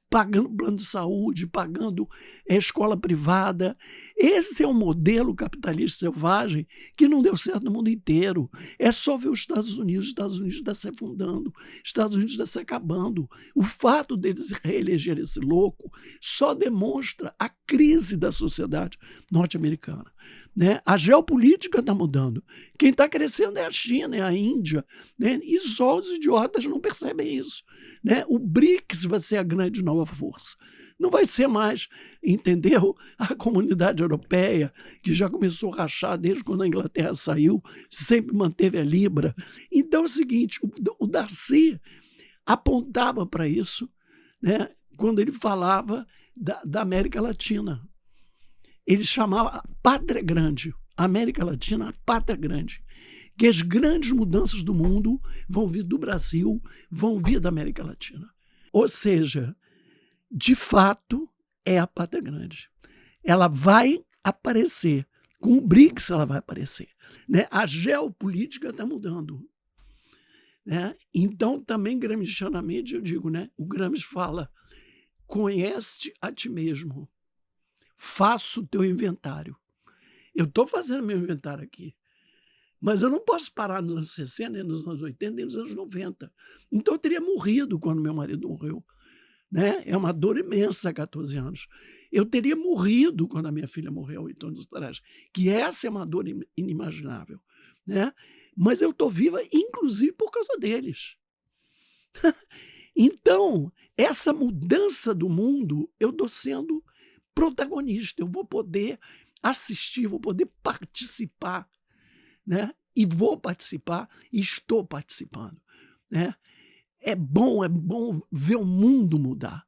pagando plano de saúde, pagando escola privada. Esse é um modelo capitalista selvagem que não deu certo no mundo inteiro. É só ver os Estados Unidos está se afundando, Estados Unidos está se acabando. O fato deles reeleger esse louco só demonstra a crise da sociedade norte-americana, né? A geopolítica está mudando. Quem está crescendo é a China, é a Índia, né? E só os idiotas não percebem isso, né? O BRICS vai ser a grande nova força. Não vai ser mais, entendeu? A comunidade europeia, que já começou a rachar desde quando a Inglaterra saiu, sempre manteve a Libra. Então é o seguinte, o Darcy apontava para isso, né, quando ele falava da América Latina. Ele chamava a Pátria Grande, a América Latina, a Pátria Grande, que as grandes mudanças do mundo vão vir do Brasil, vão vir da América Latina. Ou seja, de fato, é a pátria grande. Ela vai aparecer. Com o BRICS ela vai aparecer. Né? A geopolítica está mudando. Né? Então, também gramscianamente, eu digo, né? O Gramsci fala, conhece-te a ti mesmo, faça o teu inventário. Eu estou fazendo meu inventário aqui, mas eu não posso parar nos anos 60, nem nos anos 80, nem nos anos 90. Então, eu teria morrido quando meu marido morreu. Né? É uma dor imensa há 14 anos. Eu teria morrido quando a minha filha morreu 8 anos atrás, que essa é uma dor inimaginável. Né? Mas eu estou viva, inclusive, por causa deles. Então, essa mudança do mundo, eu estou sendo protagonista. Eu vou poder assistir, vou poder participar. Né? E vou participar, e estou participando. Né? É bom ver o mundo mudar.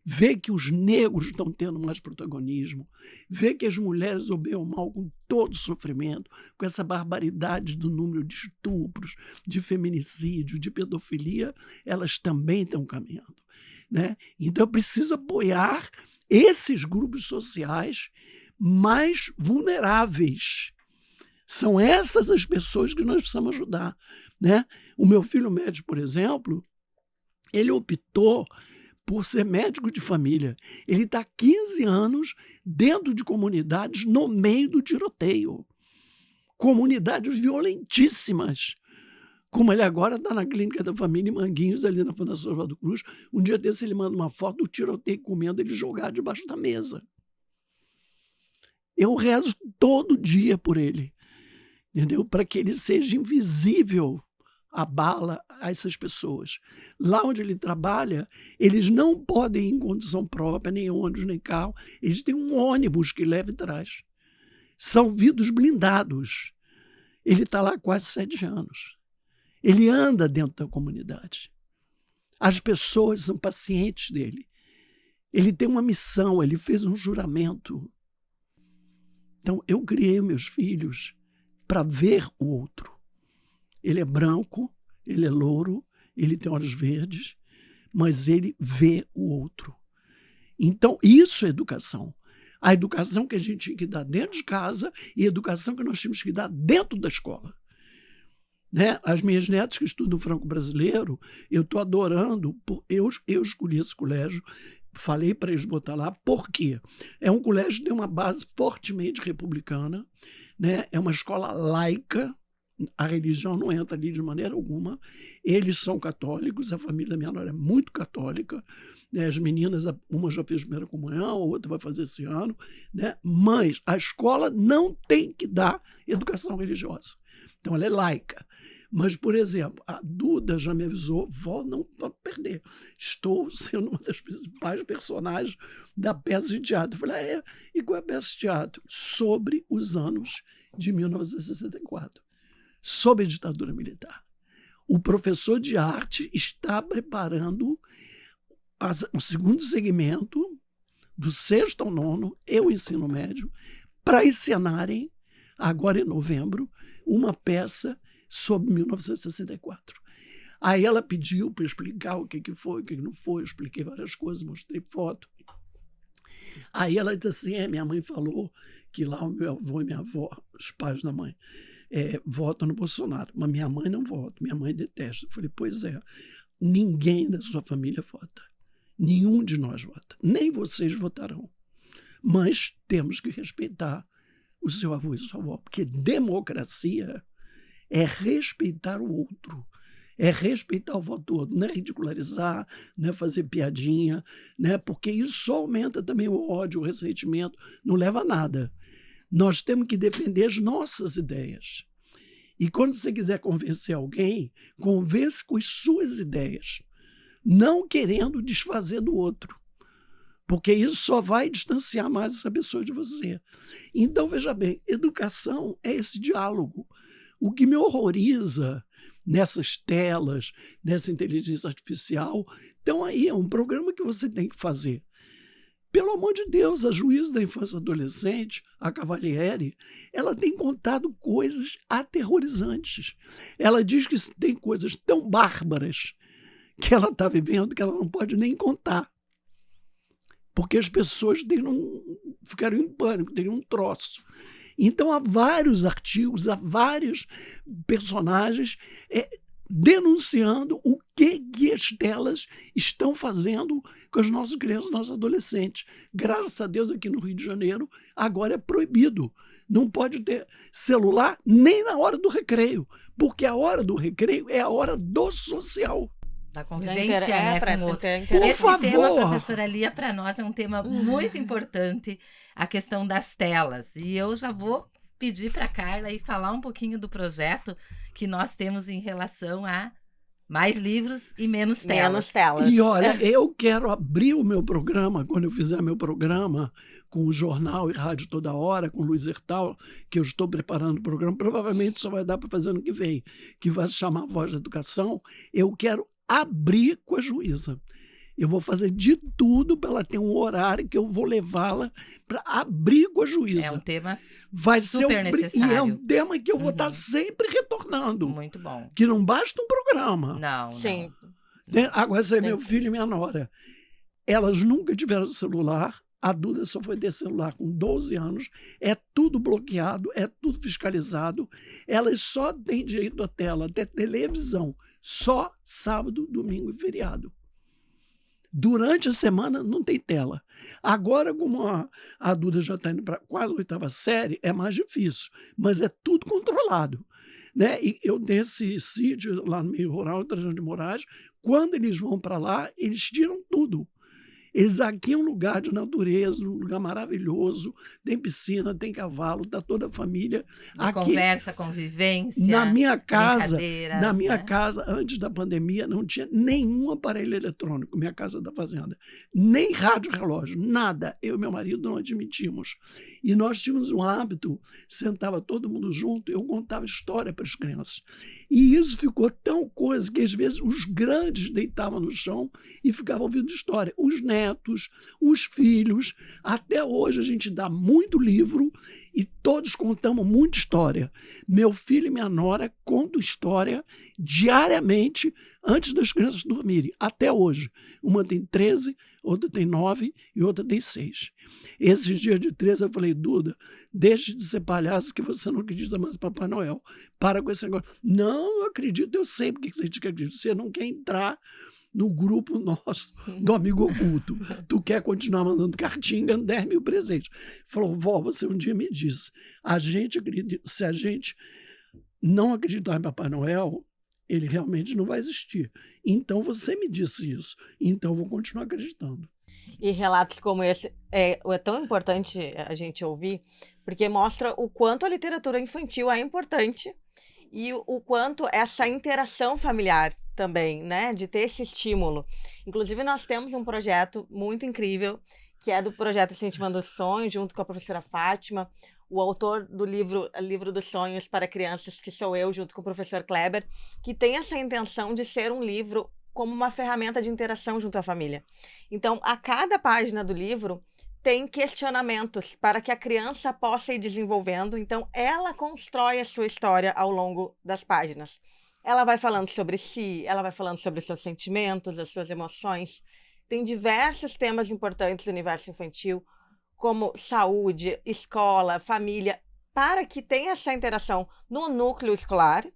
Ver que os negros estão tendo mais protagonismo, ver que as mulheres, ou bem ou mal, com todo o sofrimento, com essa barbaridade do número de estupros, de feminicídio, de pedofilia, elas também estão caminhando. Né? Então, eu preciso apoiar esses grupos sociais mais vulneráveis. São essas as pessoas que nós precisamos ajudar. Né? O meu filho médio, por exemplo, ele optou por ser médico de família. Ele está há 15 anos dentro de comunidades no meio do tiroteio. Comunidades violentíssimas. Como ele agora está na clínica da família em Manguinhos, ali na Fundação Oswaldo Cruz. Um dia desse ele manda uma foto do tiroteio comendo ele jogar debaixo da mesa. Eu rezo todo dia por ele, entendeu? Para que ele seja invisível a bala a essas pessoas. Lá onde ele trabalha, eles não podem ir em condição própria, nem ônibus, nem carro. Eles têm um ônibus que leva e traz. São vidros blindados. Ele está lá há quase 7 anos. Ele anda dentro da comunidade. As pessoas são pacientes dele. Ele tem uma missão, ele fez um juramento. Então, eu criei meus filhos para ver o outro. Ele é branco, ele é louro, ele tem olhos verdes, mas ele vê o outro. Então, isso é educação. A educação que a gente tinha que dar dentro de casa e a educação que nós tínhamos que dar dentro da escola. Né? As minhas netas que estudam franco-brasileiro, eu estou adorando. Eu escolhi esse colégio, falei para eles botar lá, por quê? É um colégio que tem uma base fortemente republicana, né? É uma escola laica, a religião não entra ali de maneira alguma. Eles são católicos, a família da minha nora é muito católica. Né? As meninas, uma já fez primeira comunhão, a outra vai fazer esse ano. Né? Mas a escola não tem que dar educação religiosa. Então, ela é laica. Mas, por exemplo, a Duda já me avisou, vó, não pode perder. Estou sendo uma das principais personagens da peça de teatro. Eu falei, e qual é a peça de teatro? Sobre os anos de 1964. Sobre a ditadura militar. O professor de arte está preparando o segundo segmento, do 6º ao 9º, e o ensino médio, para encenarem, agora em novembro, uma peça sobre 1964. Aí ela pediu para explicar o que foi, o que não foi, eu expliquei várias coisas, mostrei foto. Aí ela disse assim, minha mãe falou que lá o meu avô e minha avó, os pais da mãe, votam no Bolsonaro, mas minha mãe não vota, minha mãe detesta. Eu falei, pois é, ninguém da sua família vota, nenhum de nós vota, nem vocês votarão, mas temos que respeitar o seu avô e sua avó, porque democracia é respeitar o outro, é respeitar o voto do outro, não é ridicularizar, não é fazer piadinha, né? Porque isso só aumenta também o ódio, o ressentimento, não leva a nada. Nós temos que defender as nossas ideias. E quando você quiser convencer alguém, convence com as suas ideias, não querendo desfazer do outro. Porque isso só vai distanciar mais essa pessoa de você. Então, veja bem, educação é esse diálogo. O que me horroriza nessas telas, nessa inteligência artificial, então aí é um programa que você tem que fazer. Pelo amor de Deus, a juíza da infância e adolescente, a Cavalieri, ela tem contado coisas aterrorizantes. Ela diz que tem coisas tão bárbaras que ela está vivendo que ela não pode nem contar. Porque as pessoas ficaram em pânico, teriam um troço. Então há vários artigos, há vários personagens denunciando o que as telas estão fazendo com as nossas crianças, nossos adolescentes. Graças a Deus, aqui no Rio de Janeiro, agora é proibido. Não pode ter celular nem na hora do recreio, porque a hora do recreio é a hora do social. Da convivência, né, com o outro. Por Esse favor. tema, professora Lia, para nós é um tema muito importante, a questão das telas. E eu já vou pedir para a Carla e falar um pouquinho do projeto que nós temos em relação a mais livros e menos telas. Menos telas. E olha, eu quero abrir o meu programa, quando eu fizer meu programa com o jornal e rádio toda hora, com o Luiz Hertal, que eu estou preparando o programa, provavelmente só vai dar para fazer ano que vem, que vai se chamar Voz da Educação. Eu quero abrir com a juíza. Eu vou fazer de tudo para ela ter um horário que eu vou levá-la para abrir com a juíza. É um tema vai super ser necessário. E é um tema que eu vou estar sempre retornando. Muito bom. Que não basta um programa. Não. Sim. Agora, você é meu filho e minha nora. Elas nunca tiveram celular. A Duda só foi ter celular com 12 anos. É tudo bloqueado, é tudo fiscalizado. Elas só têm direito à tela, até televisão, só sábado, domingo e feriado. Durante a semana não tem tela. Agora, como a Duda já está indo para quase a 8ª série, é mais difícil, mas é tudo controlado. Né? E eu tenho esse sítio lá no meio rural, Trajano de Moraes, quando eles vão para lá, eles tiram tudo. Eles aqui é um lugar de natureza, um lugar maravilhoso, tem piscina, tem cavalo, está toda a família. Aqui, conversa, convivência, na minha casa, antes da pandemia, não tinha nenhum aparelho eletrônico, minha casa da fazenda, nem rádio relógio, nada. Eu e meu marido não admitimos. E nós tínhamos um hábito, sentava todo mundo junto, eu contava história para as crianças. E isso ficou tão coisa que às vezes os grandes deitavam no chão e ficavam ouvindo história. Os netos, os filhos, até hoje a gente dá muito livro e todos contamos muita história. Meu filho e minha nora contam história diariamente antes das crianças dormirem, até hoje. Uma tem 13, outra tem 9 e outra tem 6. Esses dias de 13 eu falei, Duda, deixe de ser palhaço que você não acredita mais em Papai Noel. Para com esse negócio. Não, eu acredito, eu sei porque você diz que acredita. Você não quer entrar no grupo nosso do Amigo Oculto. Tu quer continuar mandando cartinha, ganhando 10 mil presentes. Falou, vó, você um dia me disse, se a gente não acreditar em Papai Noel, ele realmente não vai existir. Então você me disse isso, então eu vou continuar acreditando. E relatos como esse é tão importante a gente ouvir, porque mostra o quanto a literatura infantil é importante e o quanto essa interação familiar também, né, de ter esse estímulo. Inclusive, nós temos um projeto muito incrível, que é do projeto Incentivando o Sonho, junto com a professora Fátima, o autor do Livro dos Sonhos para Crianças, que sou eu, junto com o professor Kleber, que tem essa intenção de ser um livro como uma ferramenta de interação junto à família. Então, a cada página do livro tem questionamentos para que a criança possa ir desenvolvendo. Então, ela constrói a sua história ao longo das páginas. Ela vai falando sobre si, ela vai falando sobre os seus sentimentos, as suas emoções. Tem diversos temas importantes do universo infantil, como saúde, escola, família, para que tenha essa interação no núcleo escolar,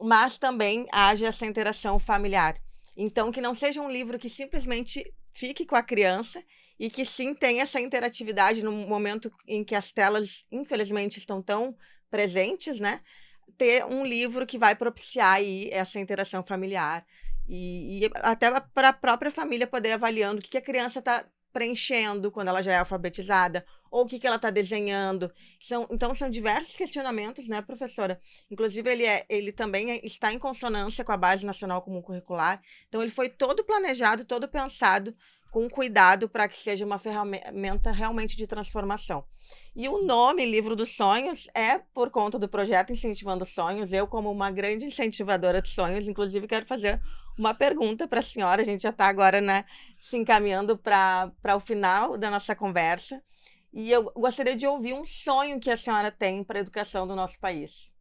mas também haja essa interação familiar. Então, que não seja um livro que simplesmente fique com a criança e que sim tenha essa interatividade no momento em que as telas, infelizmente, estão tão presentes, né? Ter um livro que vai propiciar aí essa interação familiar e até para a própria família poder avaliando o que a criança está preenchendo quando ela já é alfabetizada, ou o que ela está desenhando. Então, são diversos questionamentos, né, professora? Inclusive, ele também está em consonância com a Base Nacional Comum Curricular. Então, ele foi todo planejado, todo pensado com cuidado para que seja uma ferramenta realmente de transformação. E o nome Livro dos Sonhos é por conta do projeto Incentivando Sonhos. Eu, como uma grande incentivadora de sonhos, inclusive quero fazer uma pergunta para a senhora. A gente já está agora, né, se encaminhando para o final da nossa conversa. E eu gostaria de ouvir um sonho que a senhora tem para a educação do nosso país.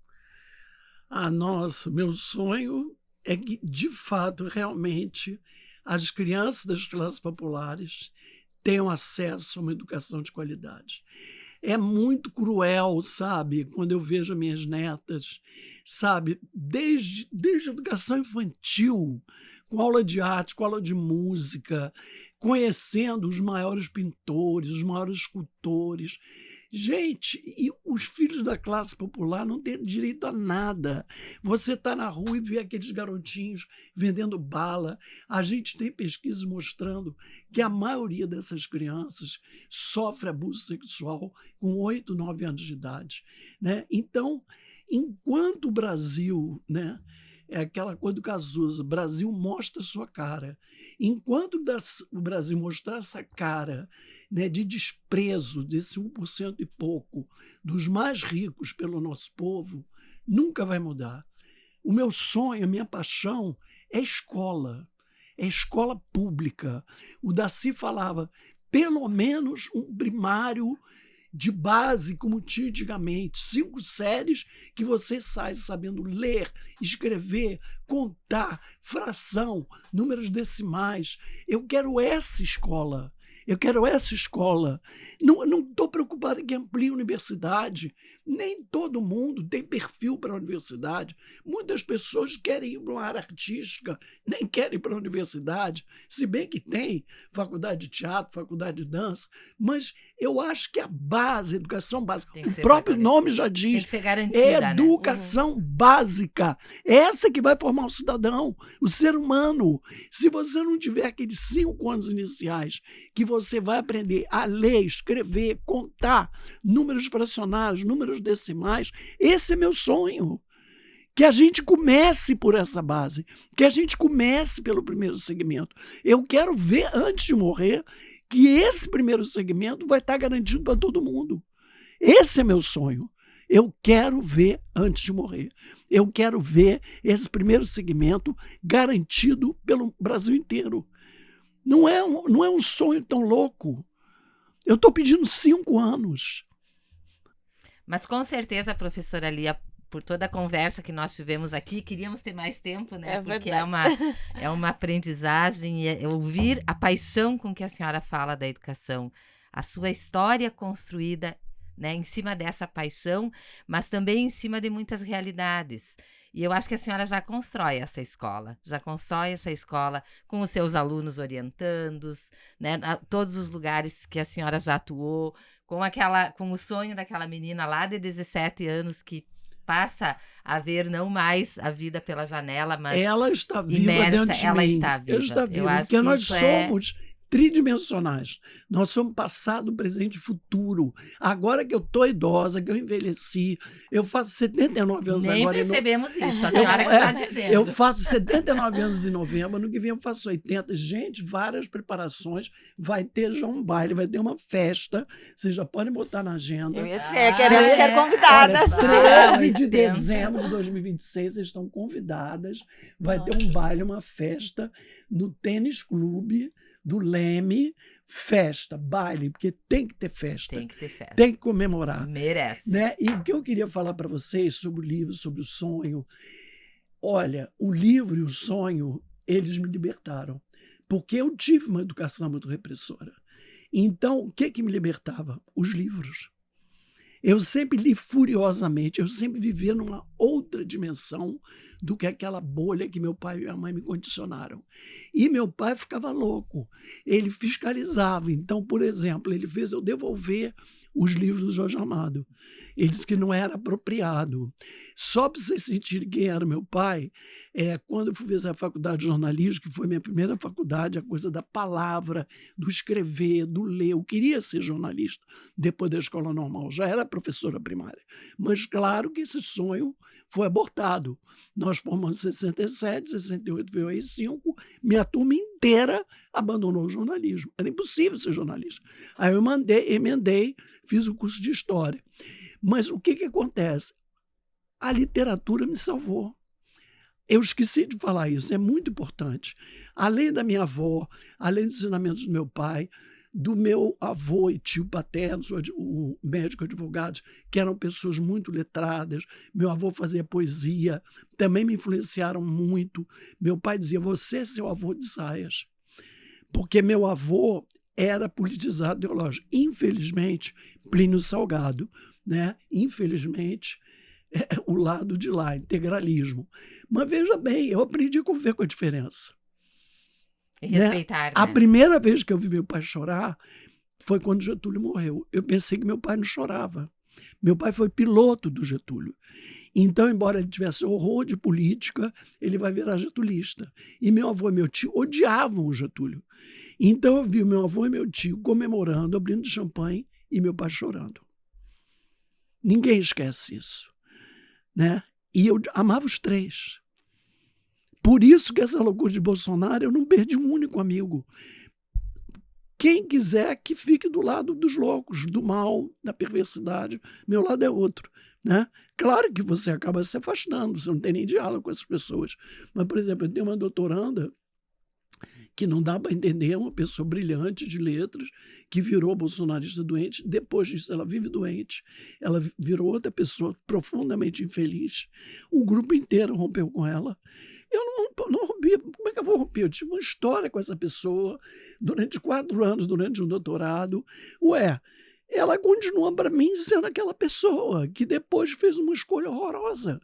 Nossa, meu sonho é que, de fato, realmente, as crianças das classes populares tenham acesso a uma educação de qualidade. É muito cruel, sabe, quando eu vejo minhas netas, sabe, desde a educação infantil, com aula de arte, com aula de música, conhecendo os maiores pintores, os maiores escultores. Gente, e os filhos da classe popular não têm direito a nada. Você está na rua e vê aqueles garotinhos vendendo bala. A gente tem pesquisas mostrando que a maioria dessas crianças sofre abuso sexual com 8, 9 anos de idade, né? Então, enquanto o Brasil, né, é aquela coisa do Cazuza, o Brasil mostra sua cara. Enquanto o Brasil mostrar essa cara, né, de desprezo desse 1% e pouco dos mais ricos pelo nosso povo, nunca vai mudar. O meu sonho, a minha paixão é escola pública. O Daci falava, pelo menos um primário de base, como tinha antigamente, 5 séries que você sai sabendo ler, escrever, contar, fração, números decimais. Eu quero essa escola. Não estou preocupado em que amplie a universidade. Nem todo mundo tem perfil para a universidade. Muitas pessoas querem ir para uma área artística, nem querem ir para a universidade, se bem que tem faculdade de teatro, faculdade de dança, mas eu acho que a base, a educação básica, o próprio nome já diz, tem que ser garantida, é educação básica. Essa que vai formar o cidadão, o ser humano. Se você não tiver aqueles 5 anos iniciais que você vai aprender a ler, escrever, contar números fracionários, números decimais, esse é meu sonho. Que a gente comece por essa base, que a gente comece pelo primeiro segmento. Eu quero ver, antes de morrer, que esse primeiro segmento vai estar garantido para todo mundo. Esse é meu sonho. Eu quero ver antes de morrer. Eu quero ver esse primeiro segmento garantido pelo Brasil inteiro. Não é um sonho tão louco. Eu estou pedindo 5 anos. Mas com certeza, professora Lia, por toda a conversa que nós tivemos aqui, queríamos ter mais tempo, né? Porque é uma aprendizagem, é ouvir a paixão com que a senhora fala da educação, a sua história construída, né, em cima dessa paixão, mas também em cima de muitas realidades. E eu acho que a senhora já constrói essa escola com os seus alunos orientandos, né, todos os lugares que a senhora já atuou, com o sonho daquela menina lá de 17 anos que passa a ver não mais a vida pela janela, mas ela está viva imersa, dentro de ela mim. está viva. Ela está viva, porque nós somos tridimensionais. Nós somos passado, presente e futuro. Agora que eu estou idosa, que eu envelheci, eu faço 79 anos Nem agora. Nem percebemos isso, a senhora que está dizendo. Eu faço 79 anos em novembro, no que vem eu faço 80. Gente, várias preparações. Vai ter já um baile, vai ter uma festa. Vocês já podem botar na agenda. Queremos ser convidadas. Olha, 13 de dezembro de 2026, vocês estão convidadas. Vai ter um baile, uma festa no Tênis Clube do Leme, festa, baile, porque tem que ter festa. Tem que ter festa. Tem que comemorar. Merece. Né? E o que eu queria falar para vocês sobre o livro, sobre o sonho, olha, o livro e o sonho, eles me libertaram, porque eu tive uma educação muito repressora. Então, o que me libertava? Os livros. Eu sempre li furiosamente, eu sempre vivia numa outra dimensão do que aquela bolha que meu pai e minha mãe me condicionaram. E meu pai ficava louco, ele fiscalizava. Então, por exemplo, ele fez eu devolver os livros do Jorge Amado. Ele disse que não era apropriado. Só para vocês sentirem quem era meu pai, quando eu fui fazer a faculdade de jornalismo, que foi minha primeira faculdade, a coisa da palavra, do escrever, do ler. Eu queria ser jornalista depois da escola normal. Já era professora primária. Mas claro que esse sonho foi abortado. Nós formamos em 67, 68 veio aí 5, minha turma inteira abandonou o jornalismo. Era impossível ser jornalista. Aí eu emendei, fiz o curso de História. Mas o que acontece? A literatura me salvou. Eu esqueci de falar isso, é muito importante. Além da minha avó, além dos ensinamentos do meu pai, do meu avô e tio paterno, o médico advogado, que eram pessoas muito letradas. Meu avô fazia poesia, também me influenciaram muito. Meu pai dizia, você é seu avô de saias. Porque meu avô era politizado ideológico. Infelizmente, Plínio Salgado, né? Infelizmente, o lado de lá, integralismo. Mas veja bem, eu aprendi a conviver com a diferença. E respeitar, né? A primeira vez que eu vi meu pai chorar foi quando Getúlio morreu. Eu pensei que meu pai não chorava. Meu pai foi piloto do Getúlio. Então, embora ele tivesse horror de política, ele vai virar getulista. E meu avô e meu tio odiavam o Getúlio. Então, eu vi meu avô e meu tio comemorando, abrindo champanhe, e meu pai chorando. Ninguém esquece isso, né? E eu amava os três. Por isso que essa loucura de Bolsonaro, eu não perdi um único amigo. Quem quiser que fique do lado dos loucos, do mal, da perversidade. Meu lado é outro, né? Claro que você acaba se afastando, você não tem nem diálogo com essas pessoas. Mas, por exemplo, eu tenho uma doutoranda que não dá para entender, uma pessoa brilhante de letras, que virou bolsonarista doente. Depois disso, ela vive doente. Ela virou outra pessoa profundamente infeliz. O grupo inteiro rompeu com ela. Eu não rompi. Como é que eu vou romper? Eu tive uma história com essa pessoa durante 4 anos, durante um doutorado. Ela continua para mim sendo aquela pessoa que depois fez uma escolha horrorosa,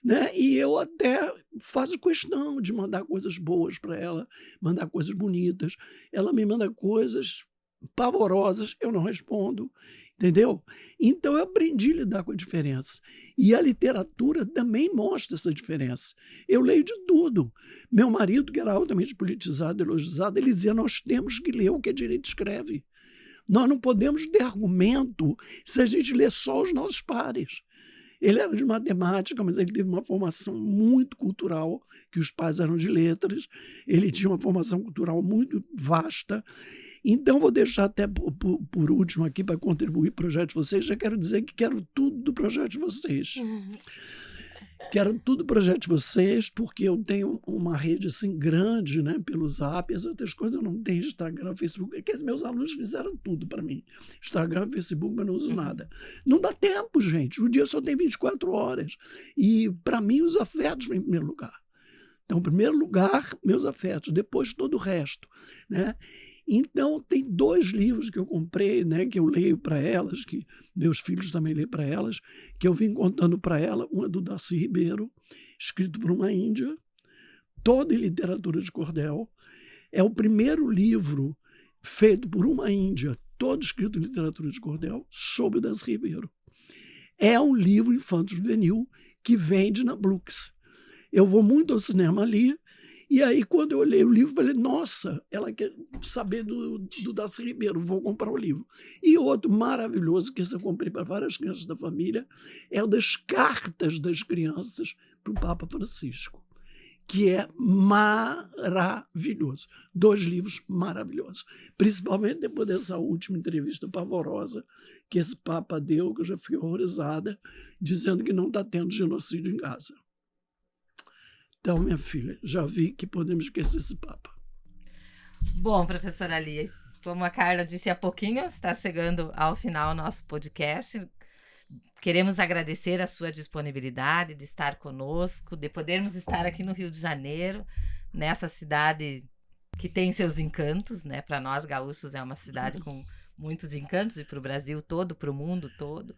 né? E eu até faço questão de mandar coisas boas para ela, mandar coisas bonitas. Ela me manda coisas pavorosas, eu não respondo, entendeu? Então eu aprendi a lidar com a diferença. E a literatura também mostra essa diferença. Eu leio de tudo. Meu marido, que era altamente politizado, ideologizado, ele dizia, nós temos que ler o que a direita escreve. Nós não podemos ter argumento se a gente lê só os nossos pares. Ele era de matemática, mas ele teve uma formação muito cultural, que os pais eram de letras. Ele tinha uma formação cultural muito vasta. Então, vou deixar até por último aqui para contribuir para o projeto de vocês. Já quero dizer que quero tudo do projeto de vocês. Quero tudo do projeto de vocês, porque eu tenho uma rede assim grande, né, pelo Zap. As outras coisas eu não tenho Instagram, Facebook. É que meus alunos fizeram tudo para mim. Instagram, Facebook, mas não uso nada. Não dá tempo, gente. O dia só tem 24 horas. E, para mim, os afetos vêm em primeiro lugar. Então, em primeiro lugar, meus afetos. Depois, todo o resto, né? Então, tem 2 livros que eu comprei, né, que eu leio para elas, que meus filhos também leem para elas, que eu vim contando para ela. Um é do Darcy Ribeiro, escrito por uma índia, todo em literatura de cordel. É o primeiro livro feito por uma índia, todo escrito em literatura de cordel, sobre o Darcy Ribeiro. É um livro infanto-juvenil que vende na Brooks. Eu vou muito ao cinema ali. E aí, quando eu olhei o livro, falei, nossa, ela quer saber do Darcy Ribeiro, vou comprar o livro. E outro maravilhoso, que esse eu comprei para várias crianças da família, é o das cartas das crianças para o Papa Francisco, que é maravilhoso. 2 livros maravilhosos. Principalmente depois dessa última entrevista pavorosa que esse Papa deu, que eu já fiquei horrorizada, dizendo que não está tendo genocídio em Gaza. Então, minha filha, já vi que podemos esquecer esse Papa. Bom, professora Lia, como a Carla disse há pouquinho, está chegando ao final o nosso podcast. Queremos agradecer a sua disponibilidade de estar conosco, de podermos estar aqui no Rio de Janeiro, nessa cidade que tem seus encantos, né? Para nós, gaúchos, é uma cidade com muitos encantos, e para o Brasil todo, para o mundo todo.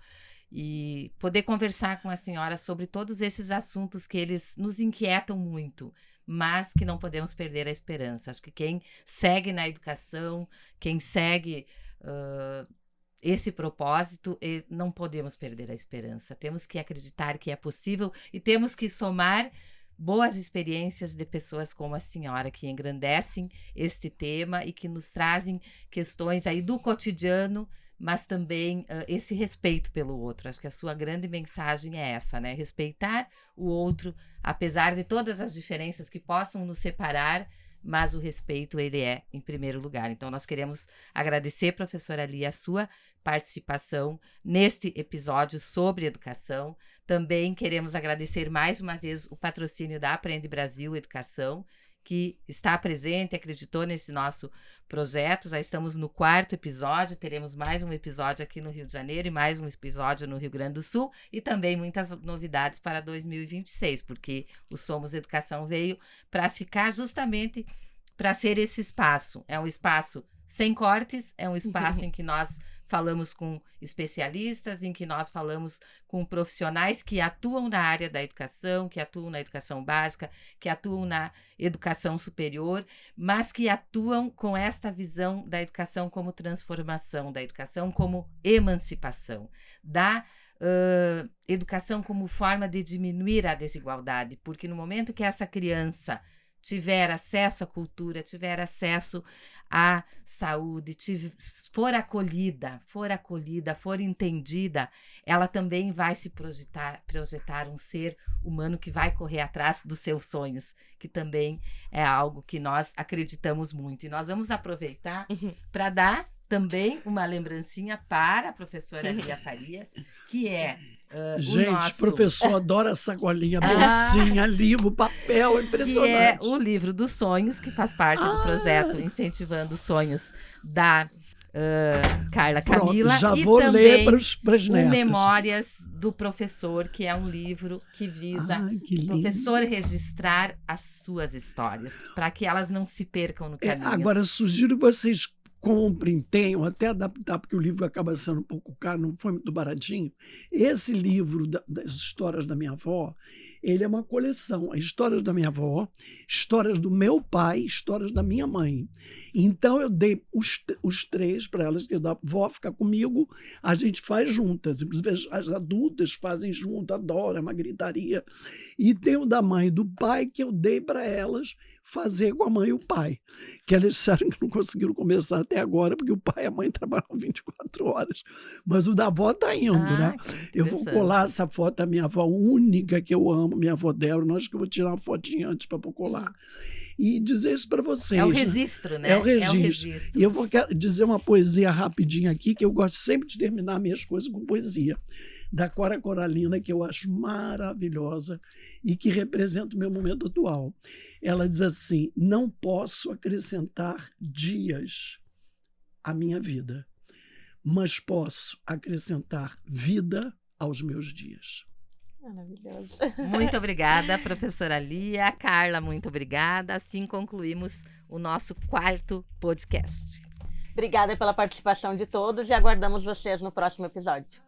E poder conversar com a senhora sobre todos esses assuntos que eles nos inquietam muito, mas que não podemos perder a esperança. Acho que quem segue na educação, quem segue esse propósito, não podemos perder a esperança. Temos que acreditar que é possível e temos que somar boas experiências de pessoas como a senhora, que engrandecem este tema e que nos trazem questões aí do cotidiano, mas também esse respeito pelo outro. Acho que a sua grande mensagem é essa, né? Respeitar o outro, apesar de todas as diferenças que possam nos separar, mas o respeito, ele é em primeiro lugar. Então, nós queremos agradecer, professora Lia, a sua participação neste episódio sobre educação. Também queremos agradecer mais uma vez o patrocínio da Aprende Brasil Educação, que está presente, acreditou nesse nosso projeto. Já estamos no 4º episódio, teremos mais um episódio aqui no Rio de Janeiro e mais um episódio no Rio Grande do Sul, e também muitas novidades para 2026, porque o Somos Educação veio para ficar justamente para ser esse espaço. É um espaço sem cortes, é um espaço em que nós falamos com especialistas, em que nós falamos com profissionais que atuam na área da educação, que atuam na educação básica, que atuam na educação superior, mas que atuam com esta visão da educação como transformação, da educação como emancipação, da educação como forma de diminuir a desigualdade, porque no momento que essa criança tiver acesso à cultura, tiver acesso à saúde, for acolhida, for entendida, ela também vai se projetar um ser humano que vai correr atrás dos seus sonhos, que também é algo que nós acreditamos muito. E nós vamos aproveitar para dar também uma lembrancinha para a professora Lia Faria, que é gente, professor adora sacolinha, bolsinha, livro, papel, é impressionante. Que é o Livro dos Sonhos, que faz parte do projeto Incentivando os Sonhos da Carla Camila. Pronto, já e vou também ler para as netas. o Memórias do Professor, que é um livro que visa o professor registrar as suas histórias, para que elas não se percam no caminho. Agora, sugiro que vocês comprem, tenham, até adaptar, porque o livro acaba sendo um pouco caro, não foi muito baratinho. Esse livro das histórias da minha avó, ele é uma coleção. Histórias da minha avó, histórias do meu pai, histórias da minha mãe. Então eu dei os 3 para elas, que a avó fica comigo, a gente faz juntas. Inclusive as adultas fazem junto, adoram, é uma gritaria. E tem o da mãe e do pai, que eu dei para elas fazer com a mãe e o pai, que eles disseram que não conseguiram começar até agora, porque o pai e a mãe trabalham 24 horas. Mas o da avó está indo, né? Eu vou colar essa foto da minha avó única, que eu amo, minha avó Débora. Acho que eu vou tirar uma fotinha antes para colar. E dizer isso para vocês. É o registro, né? É o registro. E eu vou dizer uma poesia rapidinha aqui, que eu gosto sempre de terminar minhas coisas com poesia, da Cora Coralina, que eu acho maravilhosa e que representa o meu momento atual. Ela diz assim: não posso acrescentar dias à minha vida, mas posso acrescentar vida aos meus dias. Maravilhoso. Muito obrigada, professora Lia. Carla, muito obrigada. Assim concluímos o nosso 4º podcast. Obrigada pela participação de todos e aguardamos vocês no próximo episódio.